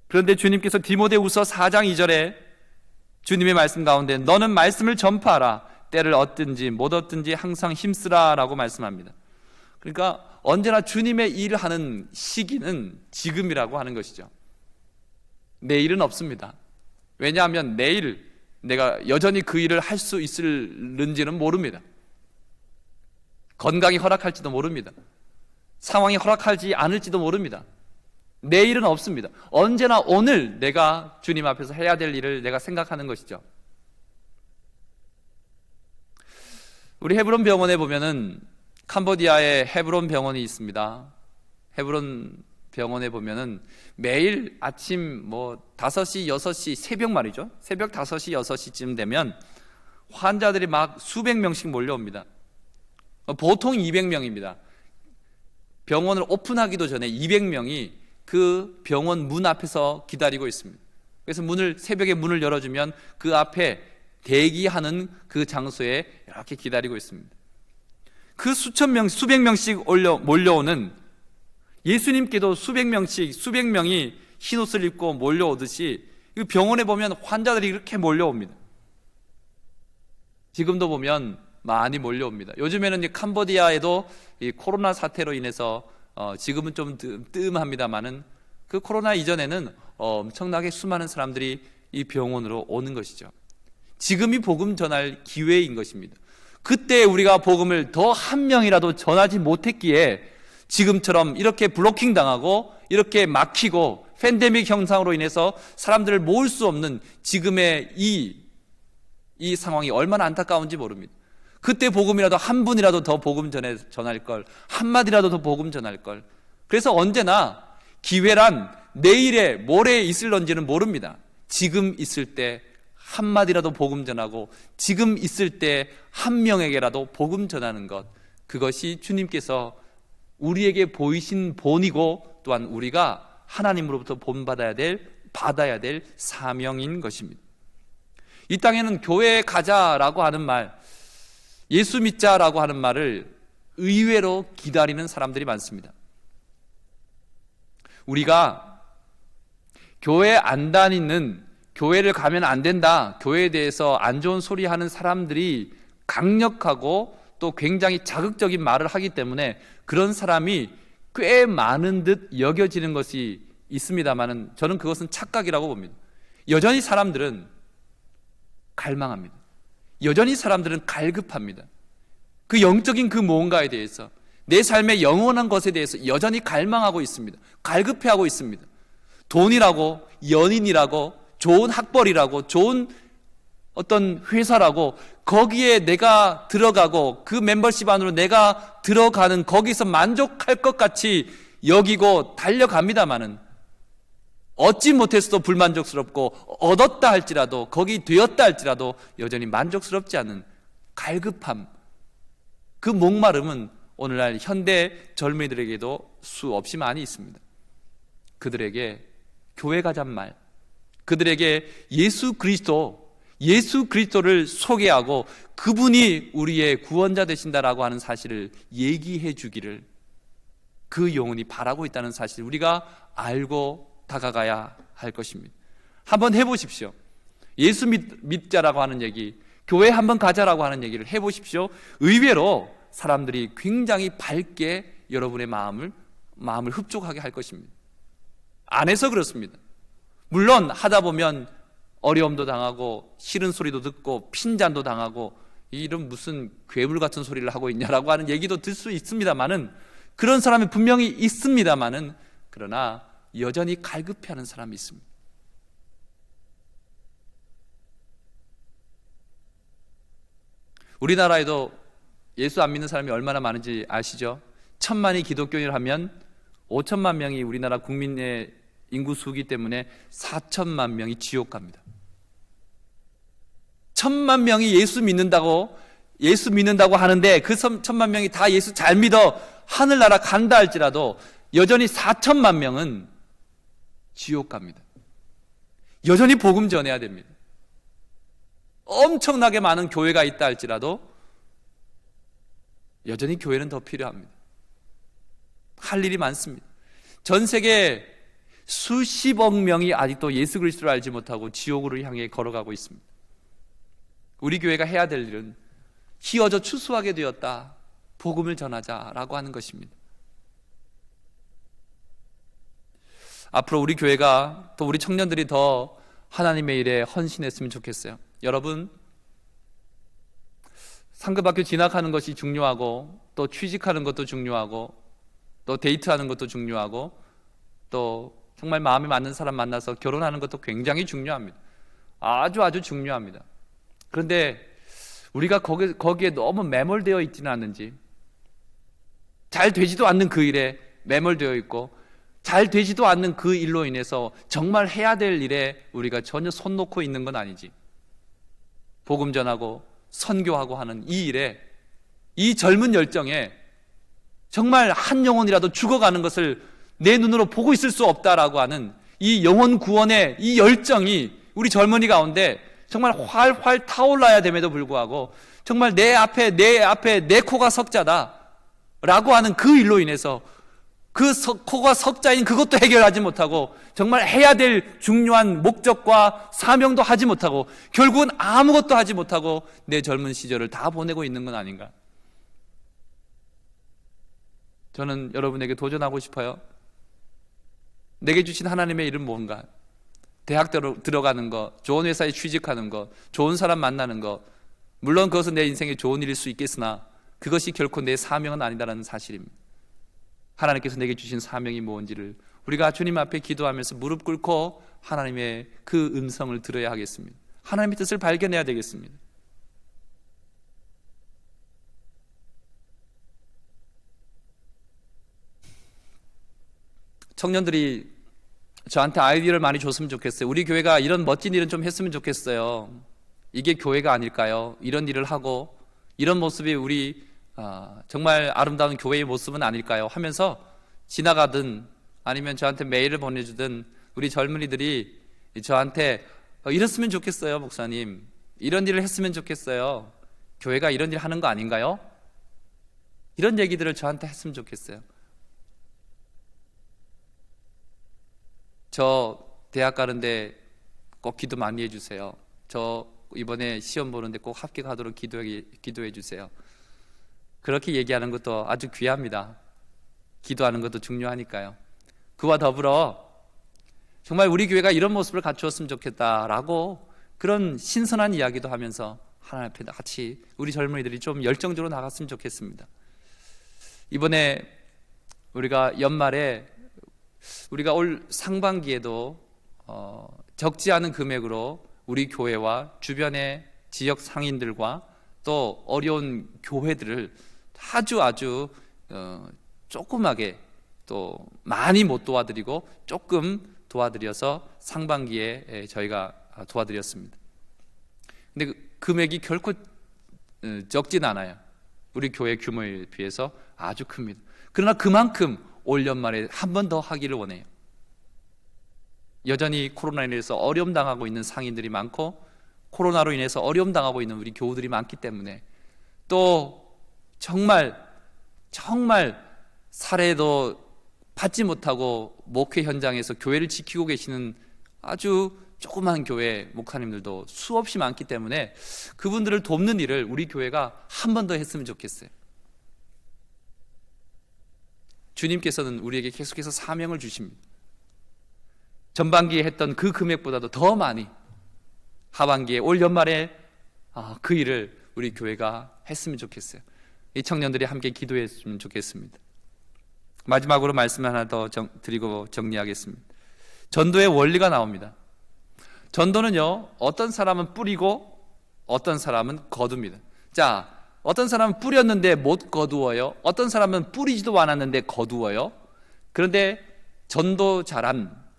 그런데 주님께서 디모데후서 4장 2절에 주님의 말씀 가운데 너는 말씀을 전파하라. 때를 얻든지 못 얻든지 항상 힘쓰라 라고 말씀합니다. 그러니까 언제나 주님의 일을 하는 시기는 지금이라고 하는 것이죠. 내일은 없습니다. 왜냐하면 내일 내가 여전히 그 일을 할 수 있을는지는 모릅니다. 건강이 허락할지도 모릅니다. 상황이 허락하지 않을지도 모릅니다. 내일은 없습니다. 언제나 오늘 내가 주님 앞에서 해야 될 일을 내가 생각하는 것이죠. 우리 헤브론 병원에 보면은 캄보디아에 헤브론 병원이 있습니다. 헤브론 병원에 보면은 매일 아침 5시, 6시, 새벽 말이죠. 새벽 5시, 6시쯤 되면 환자들이 막 수백 명씩 몰려옵니다. 보통 200명입니다. 병원을 오픈하기도 전에 200명이 그 병원 문 앞에서 기다리고 있습니다. 그래서 새벽에 문을 열어주면 그 앞에 대기하는 그 장소에 이렇게 기다리고 있습니다. 그 수백 명씩 몰려오는 예수님께도 수백 명이 흰옷을 입고 몰려오듯이 그 병원에 보면 환자들이 이렇게 몰려옵니다. 지금도 보면 많이 몰려옵니다. 요즘에는 이제 캄보디아에도 이 코로나 사태로 인해서 지금은 좀 뜸합니다만은 그 코로나 이전에는 엄청나게 수많은 사람들이 이 병원으로 오는 것이죠. 지금이 복음 전할 기회인 것입니다. 그때 우리가 복음을 더 한 명이라도 전하지 못했기에 지금처럼 이렇게 블로킹 당하고 이렇게 막히고 팬데믹 현상으로 인해서 사람들을 모을 수 없는 지금의 이 상황이 얼마나 안타까운지 모릅니다. 그때 복음이라도 한 분이라도 더 복음 전할 걸, 한마디라도 더 복음 전할 걸. 그래서 언제나 기회란 내일에 모레에 있을런지는 모릅니다. 지금 있을 때 한마디라도 복음 전하고 지금 있을 때 한 명에게라도 복음 전하는 것, 그것이 주님께서 우리에게 보이신 본이고 또한 우리가 하나님으로부터 본받아야 될 사명인 것입니다. 이 땅에는 교회에 가자라고 하는 말, 예수 믿자라고 하는 말을 의외로 기다리는 사람들이 많습니다. 우리가 교회 안 다니는, 교회를 가면 안 된다, 교회에 대해서 안 좋은 소리 하는 사람들이 강력하고 또 굉장히 자극적인 말을 하기 때문에 그런 사람이 꽤 많은 듯 여겨지는 것이 있습니다만은 저는 그것은 착각이라고 봅니다. 여전히 사람들은 갈망합니다. 여전히 사람들은 갈급합니다. 그 영적인 그 무언가에 대해서, 내 삶의 영원한 것에 대해서 여전히 갈망하고 있습니다. 갈급해하고 있습니다. 돈이라고, 연인이라고, 좋은 학벌이라고, 좋은 어떤 회사라고, 거기에 내가 들어가고 그 멤버십 안으로 내가 들어가는 거기서 만족할 것 같이 여기고 달려갑니다마는 얻지 못했어도 불만족스럽고 얻었다 할지라도, 거기 되었다 할지라도 여전히 만족스럽지 않은 갈급함, 그 목마름은 오늘날 현대 젊은이들에게도 수없이 많이 있습니다. 그들에게 교회 가잔 말, 그들에게 예수 그리스도를 소개하고 그분이 우리의 구원자 되신다라고 하는 사실을 얘기해 주기를 그 영혼이 바라고 있다는 사실을 우리가 알고 다가가야 할 것입니다. 한번 해보십시오. 예수 믿자라고 하는 얘기, 교회 한번 가자라고 하는 얘기를 해보십시오. 의외로 사람들이 굉장히 밝게 여러분의 마음을 흡족하게 할 것입니다. 안 해서 그렇습니다. 물론 하다 보면 어려움도 당하고 싫은 소리도 듣고 핀잔도 당하고 이런 무슨 괴물 같은 소리를 하고 있냐라고 하는 얘기도 들 수 있습니다만은, 그런 사람이 분명히 있습니다만은, 그러나 여전히 갈급해하는 사람이 있습니다. 우리나라에도 예수 안 믿는 사람이 얼마나 많은지 아시죠? 1,000만이 기독교인을 하면 5천만 명이 우리나라 국민의 인구 수기 때문에 4천만 명이 지옥 갑니다. 1,000만 명이 예수 믿는다고 하는데 그 1,000만 명이 다 예수 잘 믿어 하늘나라 간다 할지라도 여전히 4천만 명은 지옥 갑니다. 여전히 복음 전해야 됩니다. 엄청나게 많은 교회가 있다 할지라도 여전히 교회는 더 필요합니다. 할 일이 많습니다. 전 세계 수십억 명이 아직도 예수 그리스도를 알지 못하고 지옥으로 향해 걸어가고 있습니다. 우리 교회가 해야 될 일은 희어져 추수하게 되었다, 복음을 전하자라고 하는 것입니다. 앞으로 우리 교회가, 또 우리 청년들이 더 하나님의 일에 헌신했으면 좋겠어요. 여러분, 상급학교 진학하는 것이 중요하고 또 취직하는 것도 중요하고, 또 데이트하는 것도 중요하고, 또 정말 마음에 맞는 사람 만나서 결혼하는 것도 굉장히 중요합니다. 아주 중요합니다. 그런데 우리가 거기에 너무 매몰되어 있지는 않는지, 잘 되지도 않는 그 일에 매몰되어 있고, 잘 되지도 않는 그 일로 인해서 정말 해야 될 일에 우리가 전혀 손 놓고 있는 건 아니지. 복음 전하고 선교하고 하는 이 일에, 이 젊은 열정에 정말 한 영혼이라도 죽어가는 것을 내 눈으로 보고 있을 수 없다라고 하는 이 영혼 구원의 이 열정이 우리 젊은이 가운데 정말 활활 타올라야 됨에도 불구하고 정말 내 앞에 내 코가 석자다라고 하는 그 일로 인해서 그 코가 석자인 그것도 해결하지 못하고 정말 해야 될 중요한 목적과 사명도 하지 못하고 결국은 아무것도 하지 못하고 내 젊은 시절을 다 보내고 있는 건 아닌가. 저는 여러분에게 도전하고 싶어요. 내게 주신 하나님의 일은 뭔가? 대학 들어가는 거, 좋은 회사에 취직하는 거, 좋은 사람 만나는 거, 물론 그것은 내 인생의 좋은 일일 수 있겠으나 그것이 결코 내 사명은 아니다라는 사실입니다. 하나님께서 내게 주신 사명이 뭔지를 우리가 주님 앞에 기도하면서 무릎 꿇고 하나님의 그 음성을 들어야 하겠습니다. 하나님의 뜻을 발견해야 되겠습니다. 청년들이 저한테 아이디어를 많이 줬으면 좋겠어요. 우리 교회가 이런 멋진 일은 좀 했으면 좋겠어요. 이게 교회가 아닐까요? 이런 일을 하고 이런 모습이 우리 정말 아름다운 교회의 모습은 아닐까요? 하면서 지나가든 아니면 저한테 메일을 보내주든 우리 젊은이들이 저한테 이랬으면 좋겠어요, 목사님. 이런 일을 했으면 좋겠어요. 교회가 이런 일 하는 거 아닌가요? 이런 얘기들을 저한테 했으면 좋겠어요. 저 대학 가는데 꼭 기도 많이 해주세요. 저 이번에 시험 보는데 꼭 합격하도록 기도해 주세요. 그렇게 얘기하는 것도 아주 귀합니다. 기도하는 것도 중요하니까요. 그와 더불어 정말 우리 교회가 이런 모습을 갖추었으면 좋겠다라고 그런 신선한 이야기도 하면서 하나님 앞에 같이 우리 젊은이들이 좀 열정적으로 나갔으면 좋겠습니다. 이번에 우리가 연말에 우리가 올 상반기에도 적지 않은 금액으로 우리 교회와 주변의 지역 상인들과 또 어려운 교회들을 아주 조그맣게 또 많이 못 도와드리고 조금 도와드려서 상반기에 저희가 도와드렸습니다. 근데 그 금액이 결코 적진 않아요. 우리 교회 규모에 비해서 아주 큽니다. 그러나 그만큼 올 연말에 한 번 더 하기를 원해요. 여전히 코로나로 인해서 어려움 당하고 있는 상인들이 많고 코로나로 인해서 어려움 당하고 있는 우리 교우들이 많기 때문에 또 정말 사례도 받지 못하고 목회 현장에서 교회를 지키고 계시는 아주 조그만 교회 목사님들도 수없이 많기 때문에 그분들을 돕는 일을 우리 교회가 한 번 더 했으면 좋겠어요. 주님께서는 우리에게 계속해서 사명을 주십니다. 전반기에 했던 그 금액보다도 더 많이 하반기에 올 연말에 그 일을 우리 교회가 했으면 좋겠어요. 이 청년들이 함께 기도했으면 좋겠습니다. 마지막으로 말씀 하나 더 드리고 정리하겠습니다. 전도의 원리가 나옵니다. 전도는요, 어떤 사람은 뿌리고 어떤 사람은 거둡니다. 자, 어떤 사람은 뿌렸는데 못 거두어요. 어떤 사람은 뿌리지도 않았는데 거두어요. 그런데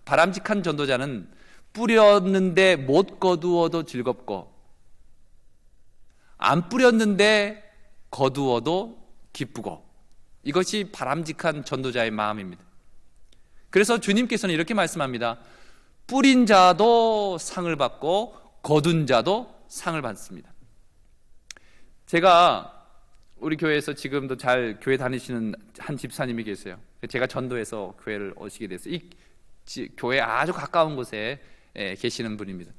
바람직한 전도자는 뿌렸는데 못 거두어도 즐겁고 안 뿌렸는데 거두어도 기쁘고, 이것이 바람직한 전도자의 마음입니다. 그래서 주님께서는 이렇게 말씀합니다. 뿌린 자도 상을 받고 거둔 자도 상을 받습니다. 제가 우리 교회에서 지금도 잘 교회 다니시는 한 집사님이 계세요. 제가 전도해서 교회를 오시게 됐어요. 이 교회 아주 가까운 곳에 계시는 분입니다.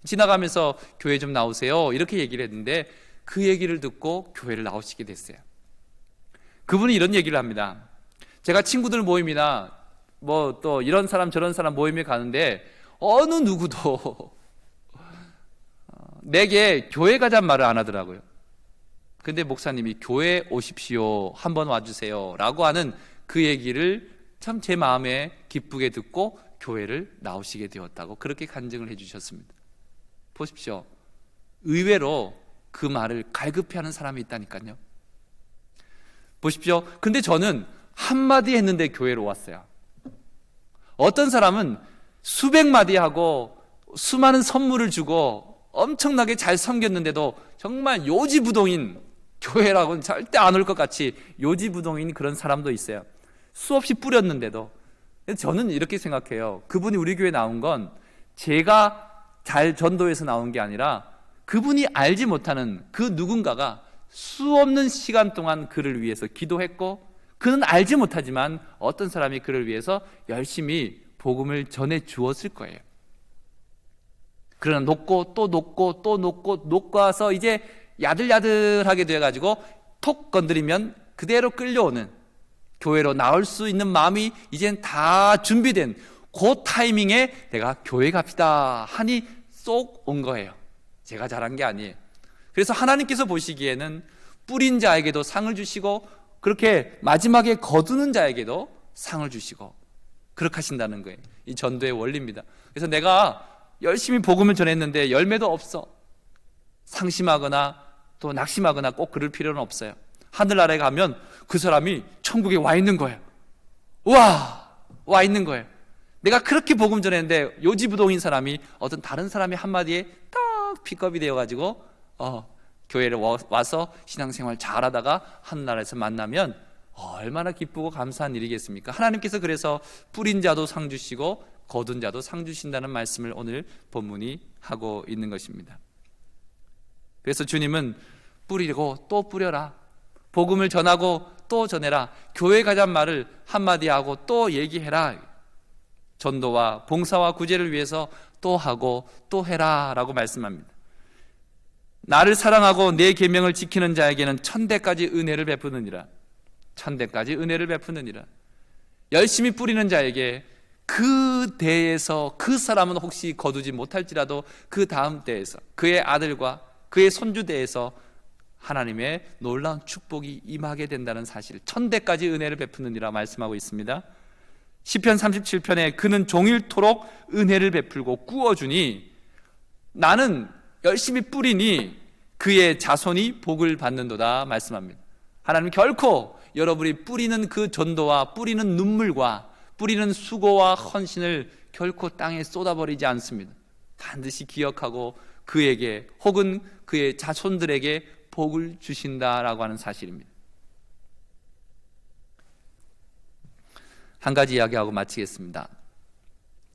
지나가면서 교회 좀 나오세요 이렇게 얘기를 했는데 그 얘기를 듣고 교회를 나오시게 됐어요. 그분이 이런 얘기를 합니다. 제가 친구들 모임이나 뭐 또 이런 사람 저런 사람 모임에 가는데 어느 누구도 내게 교회 가자는 말을 안 하더라고요. 근데 목사님이 교회 오십시오, 한번 와주세요 라고 하는 그 얘기를 참 제 마음에 기쁘게 듣고 교회를 나오시게 되었다고 그렇게 간증을 해주셨습니다. 보십시오, 의외로 그 말을 갈급해하는 사람이 있다니까요. 보십시오, 근데 저는 한마디 했는데 교회로 왔어요. 어떤 사람은 수백 마디 하고 수많은 선물을 주고 엄청나게 잘 섬겼는데도 정말 요지부동인, 교회라고는 절대 안 올 것 같이 요지부동인 그런 사람도 있어요. 수없이 뿌렸는데도. 저는 이렇게 생각해요. 그분이 우리 교회에 나온 건 제가 잘 전도해서 나온 게 아니라 그분이 알지 못하는 그 누군가가 수없는 시간 동안 그를 위해서 기도했고, 그는 알지 못하지만 어떤 사람이 그를 위해서 열심히 복음을 전해 주었을 거예요. 그러나 녹고 또 녹고 또 녹고 녹아서 이제 야들야들하게 돼가지고 톡 건드리면 그대로 끌려오는, 교회로 나올 수 있는 마음이 이젠 다 준비된 그 타이밍에 내가 교회 갑시다 하니 쏙 온 거예요. 제가 잘한 게 아니에요. 그래서 하나님께서 보시기에는 뿌린 자에게도 상을 주시고 그렇게 마지막에 거두는 자에게도 상을 주시고 그렇게 하신다는 거예요. 이 전도의 원리입니다. 그래서 내가 열심히 복음을 전했는데 열매도 없어, 상심하거나 또 낙심하거나 꼭 그럴 필요는 없어요. 하늘나라에 가면 그 사람이 천국에 와 있는 거예요. 와 있는 거예요. 내가 그렇게 복음 전했는데 요지부동인 사람이 어떤 다른 사람의 한마디에 딱 픽업이 되어가지고 교회를 와서 신앙생활 잘하다가 하늘나라에서 만나면 얼마나 기쁘고 감사한 일이겠습니까? 하나님께서 그래서 뿌린 자도 상 주시고 거둔 자도 상 주신다는 말씀을 오늘 본문이 하고 있는 것입니다. 그래서 주님은 뿌리고 또 뿌려라, 복음을 전하고 또 전해라, 교회 가자는 말을 한마디 하고 또 얘기해라, 전도와 봉사와 구제를 위해서 또 하고 또 해라 라고 말씀합니다. 나를 사랑하고 내 계명을 지키는 자에게는 천대까지 은혜를 베푸느니라. 천대까지 은혜를 베푸느니라. 열심히 뿌리는 자에게 그 대에서 그 사람은 혹시 거두지 못할지라도 그 다음 대에서 그의 아들과 그의 손주 대에서 하나님의 놀라운 축복이 임하게 된다는 사실, 천대까지 은혜를 베푸느니라 말씀하고 있습니다. 시편 37편에 그는 종일토록 은혜를 베풀고 꾸어주니 나는 열심히 뿌리니 그의 자손이 복을 받는도다 말씀합니다. 하나님 결코 여러분이 뿌리는 그 전도와 뿌리는 눈물과 뿌리는 수고와 헌신을 결코 땅에 쏟아버리지 않습니다. 반드시 기억하고 그에게 혹은 그의 자손들에게 복을 주신다라고 하는 사실입니다. 한 가지 이야기하고 마치겠습니다.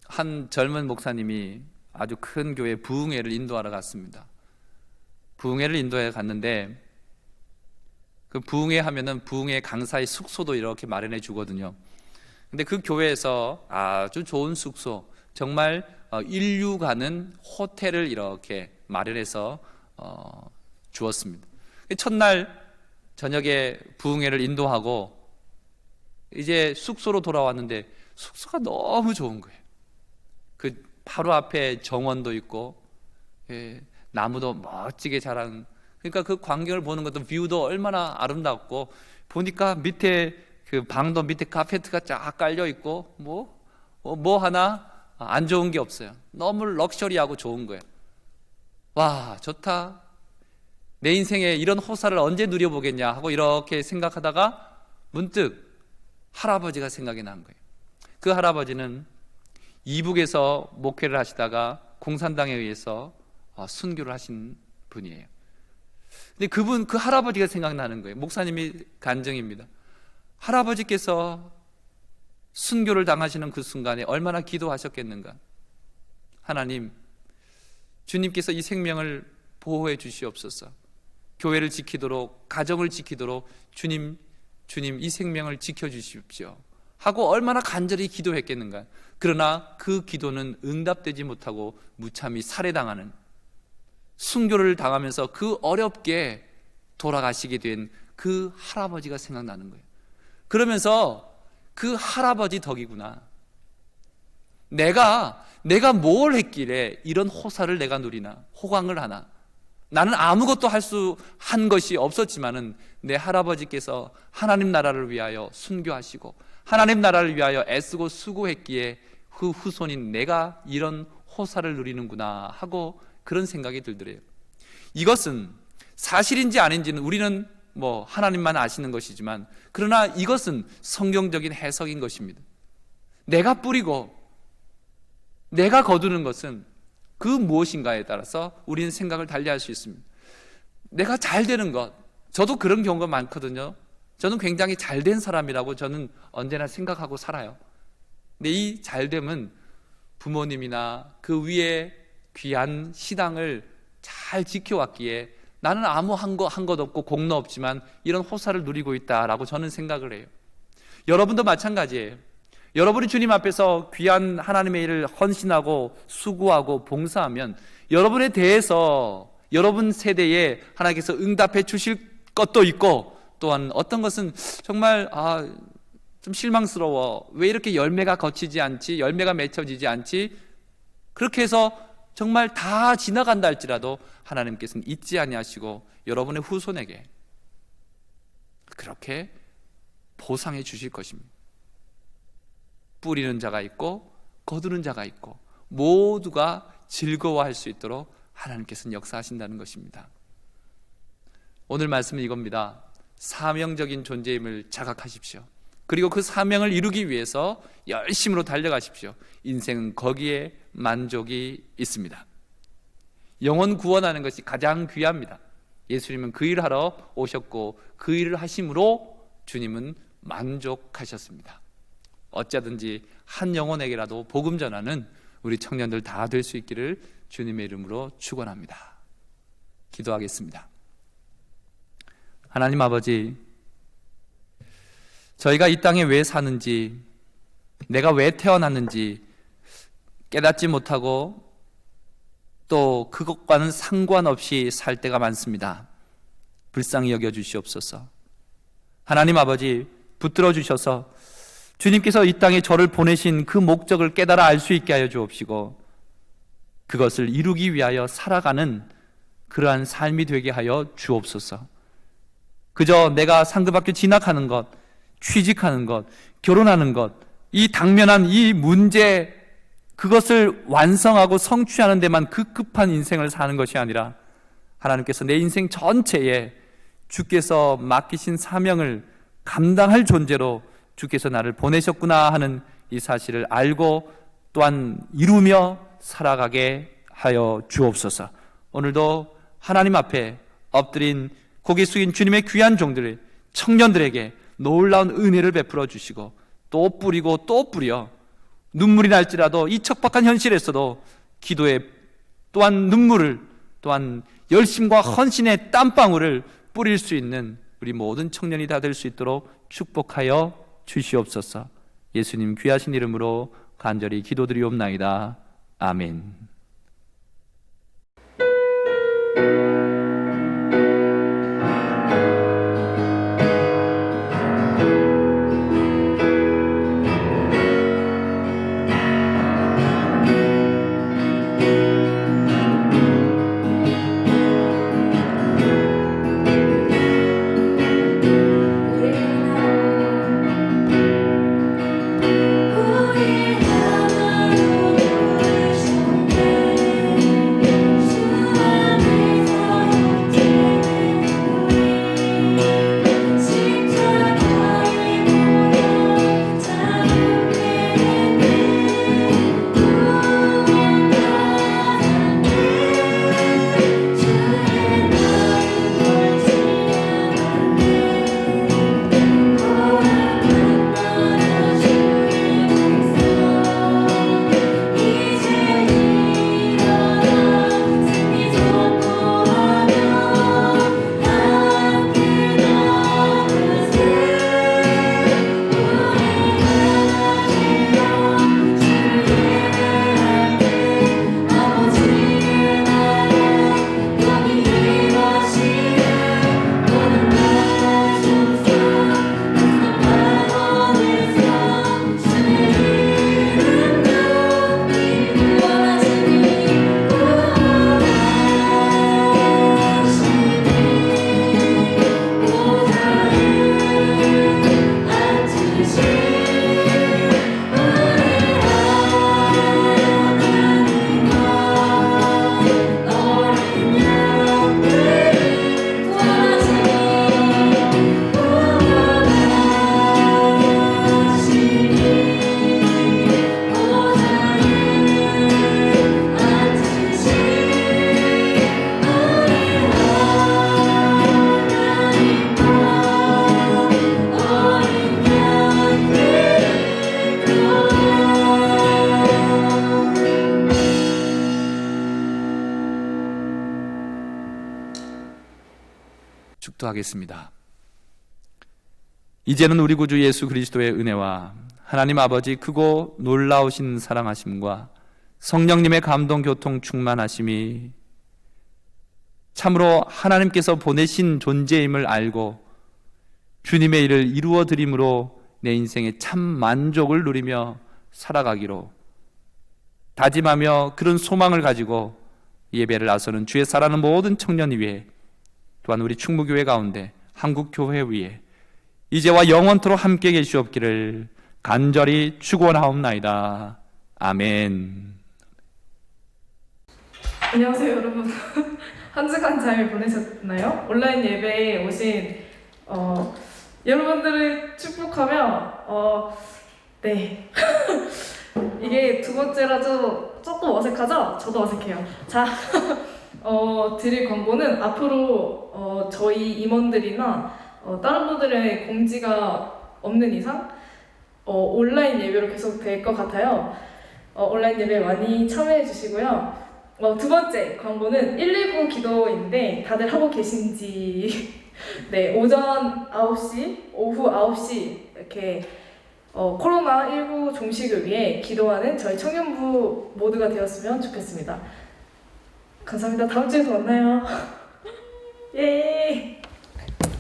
한 젊은 목사님이 아주 큰 교회 부흥회를 인도하러 갔습니다. 부흥회를 인도해 갔는데 그 부흥회 하면은 부흥회 강사의 숙소도 이렇게 마련해 주거든요. 근데 그 교회에서 아주 좋은 숙소, 정말 인류 가는 호텔을 이렇게 마련해서 주었습니다. 첫날 저녁에 부흥회를 인도하고 이제 숙소로 돌아왔는데 숙소가 너무 좋은 거예요. 그 바로 앞에 정원도 있고 나무도 멋지게 자란, 그러니까 그 광경을 보는 것도 뷰도 얼마나 아름답고, 보니까 밑에 그 방도 밑에 카페트가 쫙 깔려 있고 뭐 하나 안 좋은 게 없어요. 너무 럭셔리하고 좋은 거예요. 와, 좋다. 내 인생에 이런 호사를 언제 누려보겠냐 하고 이렇게 생각하다가 문득 할아버지가 생각이 난 거예요. 그 할아버지는 이북에서 목회를 하시다가 공산당에 의해서 순교를 하신 분이에요. 근데 그 할아버지가 생각나는 거예요. 목사님이 간증입니다. 할아버지께서 순교를 당하시는 그 순간에 얼마나 기도하셨겠는가. 하나님, 주님께서 이 생명을 보호해 주시옵소서. 교회를 지키도록, 가정을 지키도록 주님 이 생명을 지켜주십시오 하고 얼마나 간절히 기도했겠는가. 그러나 그 기도는 응답되지 못하고 무참히 살해당하는, 순교를 당하면서 그 어렵게 돌아가시게 된 그 할아버지가 생각나는 거예요. 그러면서 그 할아버지 덕이구나. 내가 뭘 했길래 이런 호사를 내가 누리나, 호강을 하나. 나는 아무것도 한 것이 없었지만은 내 할아버지께서 하나님 나라를 위하여 순교하시고 하나님 나라를 위하여 애쓰고 수고했기에 그 후손인 내가 이런 호사를 누리는구나 하고 그런 생각이 들더래요. 이것은 사실인지 아닌지는 우리는 하나님만 아시는 것이지만, 그러나 이것은 성경적인 해석인 것입니다. 내가 뿌리고 내가 거두는 것은 그 무엇인가에 따라서 우리는 생각을 달리할 수 있습니다. 내가 잘 되는 것, 저도 그런 경우가 많거든요. 저는 굉장히 잘된 사람이라고 저는 언제나 생각하고 살아요. 근데 이 잘됨은 부모님이나 그 위에 귀한 신앙을 잘 지켜왔기에 나는 아무 한 것 없고 공로 없지만 이런 호사를 누리고 있다라고 저는 생각을 해요. 여러분도 마찬가지예요. 여러분이 주님 앞에서 귀한 하나님의 일을 헌신하고 수고하고 봉사하면 여러분에 대해서 여러분 세대에 하나님께서 응답해 주실 것도 있고, 또한 어떤 것은 정말 좀 실망스러워, 왜 이렇게 열매가 거치지 않지, 열매가 맺혀지지 않지, 그렇게 해서 정말 다 지나간다 할지라도 하나님께서는 잊지 아니하시고 여러분의 후손에게 그렇게 보상해 주실 것입니다. 뿌리는 자가 있고 거두는 자가 있고 모두가 즐거워할 수 있도록 하나님께서는 역사하신다는 것입니다. 오늘 말씀은 이겁니다. 사명적인 존재임을 자각하십시오. 그리고 그 사명을 이루기 위해서 열심으로 달려가십시오. 인생은 거기에 만족이 있습니다. 영혼 구원하는 것이 가장 귀합니다. 예수님은 그 일을 하러 오셨고 그 일을 하심으로 주님은 만족하셨습니다. 어쩌든지 한 영혼에게라도 복음 전하는 우리 청년들 다 될 수 있기를 주님의 이름으로 축원합니다. 기도하겠습니다. 하나님 아버지, 저희가 이 땅에 왜 사는지, 내가 왜 태어났는지 깨닫지 못하고 또 그것과는 상관없이 살 때가 많습니다. 불쌍히 여겨 주시옵소서. 하나님 아버지, 붙들어 주셔서 주님께서 이 땅에 저를 보내신 그 목적을 깨달아 알 수 있게 하여 주옵시고 그것을 이루기 위하여 살아가는 그러한 삶이 되게 하여 주옵소서. 그저 내가 상급학교 진학하는 것, 취직하는 것, 결혼하는 것, 이 당면한 이 문제, 그것을 완성하고 성취하는 데만 급급한 인생을 사는 것이 아니라 하나님께서 내 인생 전체에 주께서 맡기신 사명을 감당할 존재로 주께서 나를 보내셨구나 하는 이 사실을 알고 또한 이루며 살아가게 하여 주옵소서. 오늘도 하나님 앞에 엎드린 고개 숙인 주님의 귀한 종들, 청년들에게 놀라운 은혜를 베풀어 주시고 또 뿌리고 또 뿌려 눈물이 날지라도 이 척박한 현실에서도 기도에 또한 눈물을, 또한 열심과 헌신의 땀방울을 뿌릴 수 있는 우리 모든 청년이 다 될 수 있도록 축복하여 주시옵소서. 예수님 귀하신 이름으로 간절히 기도드리옵나이다. 아멘. 우리 하나로 부르셨네. 축도하겠습니다. 이제는 우리 구주 예수 그리스도의 은혜와 하나님 아버지 크고 놀라우신 사랑하심과 성령님의 감동 교통 충만하심이 참으로 하나님께서 보내신 존재임을 알고 주님의 일을 이루어 드림으로 내 인생에 참 만족을 누리며 살아가기로 다짐하며 그런 소망을 가지고 예배를 나서는 주의 사랑하는 모든 청년 위에 또한 우리 충무교회 가운데 한국교회 위에 이제와 영원토록 함께 계시옵기를 간절히 축원하옵나이다. 아멘. 안녕하세요, 여러분. 한 주간 잘 보내셨나요? 온라인 예배에 오신 여러분들을 축복하며 네. 이게 두 번째라서 조금 어색하죠? 저도 어색해요. 자, 드릴 광고는 앞으로 저희 임원들이나 다른 분들의 공지가 없는 이상 온라인 예배로 계속 될 것 같아요. 온라인 예배 많이 참여해 주시고요. 두 번째 광고는 119 기도인데 다들 하고 계신지 네, 오전 9시, 오후 9시 이렇게 코로나19 종식을 위해 기도하는 저희 청년부 모두가 되었으면 좋겠습니다. 감사합니다. 다음 주에도 만나요. 예.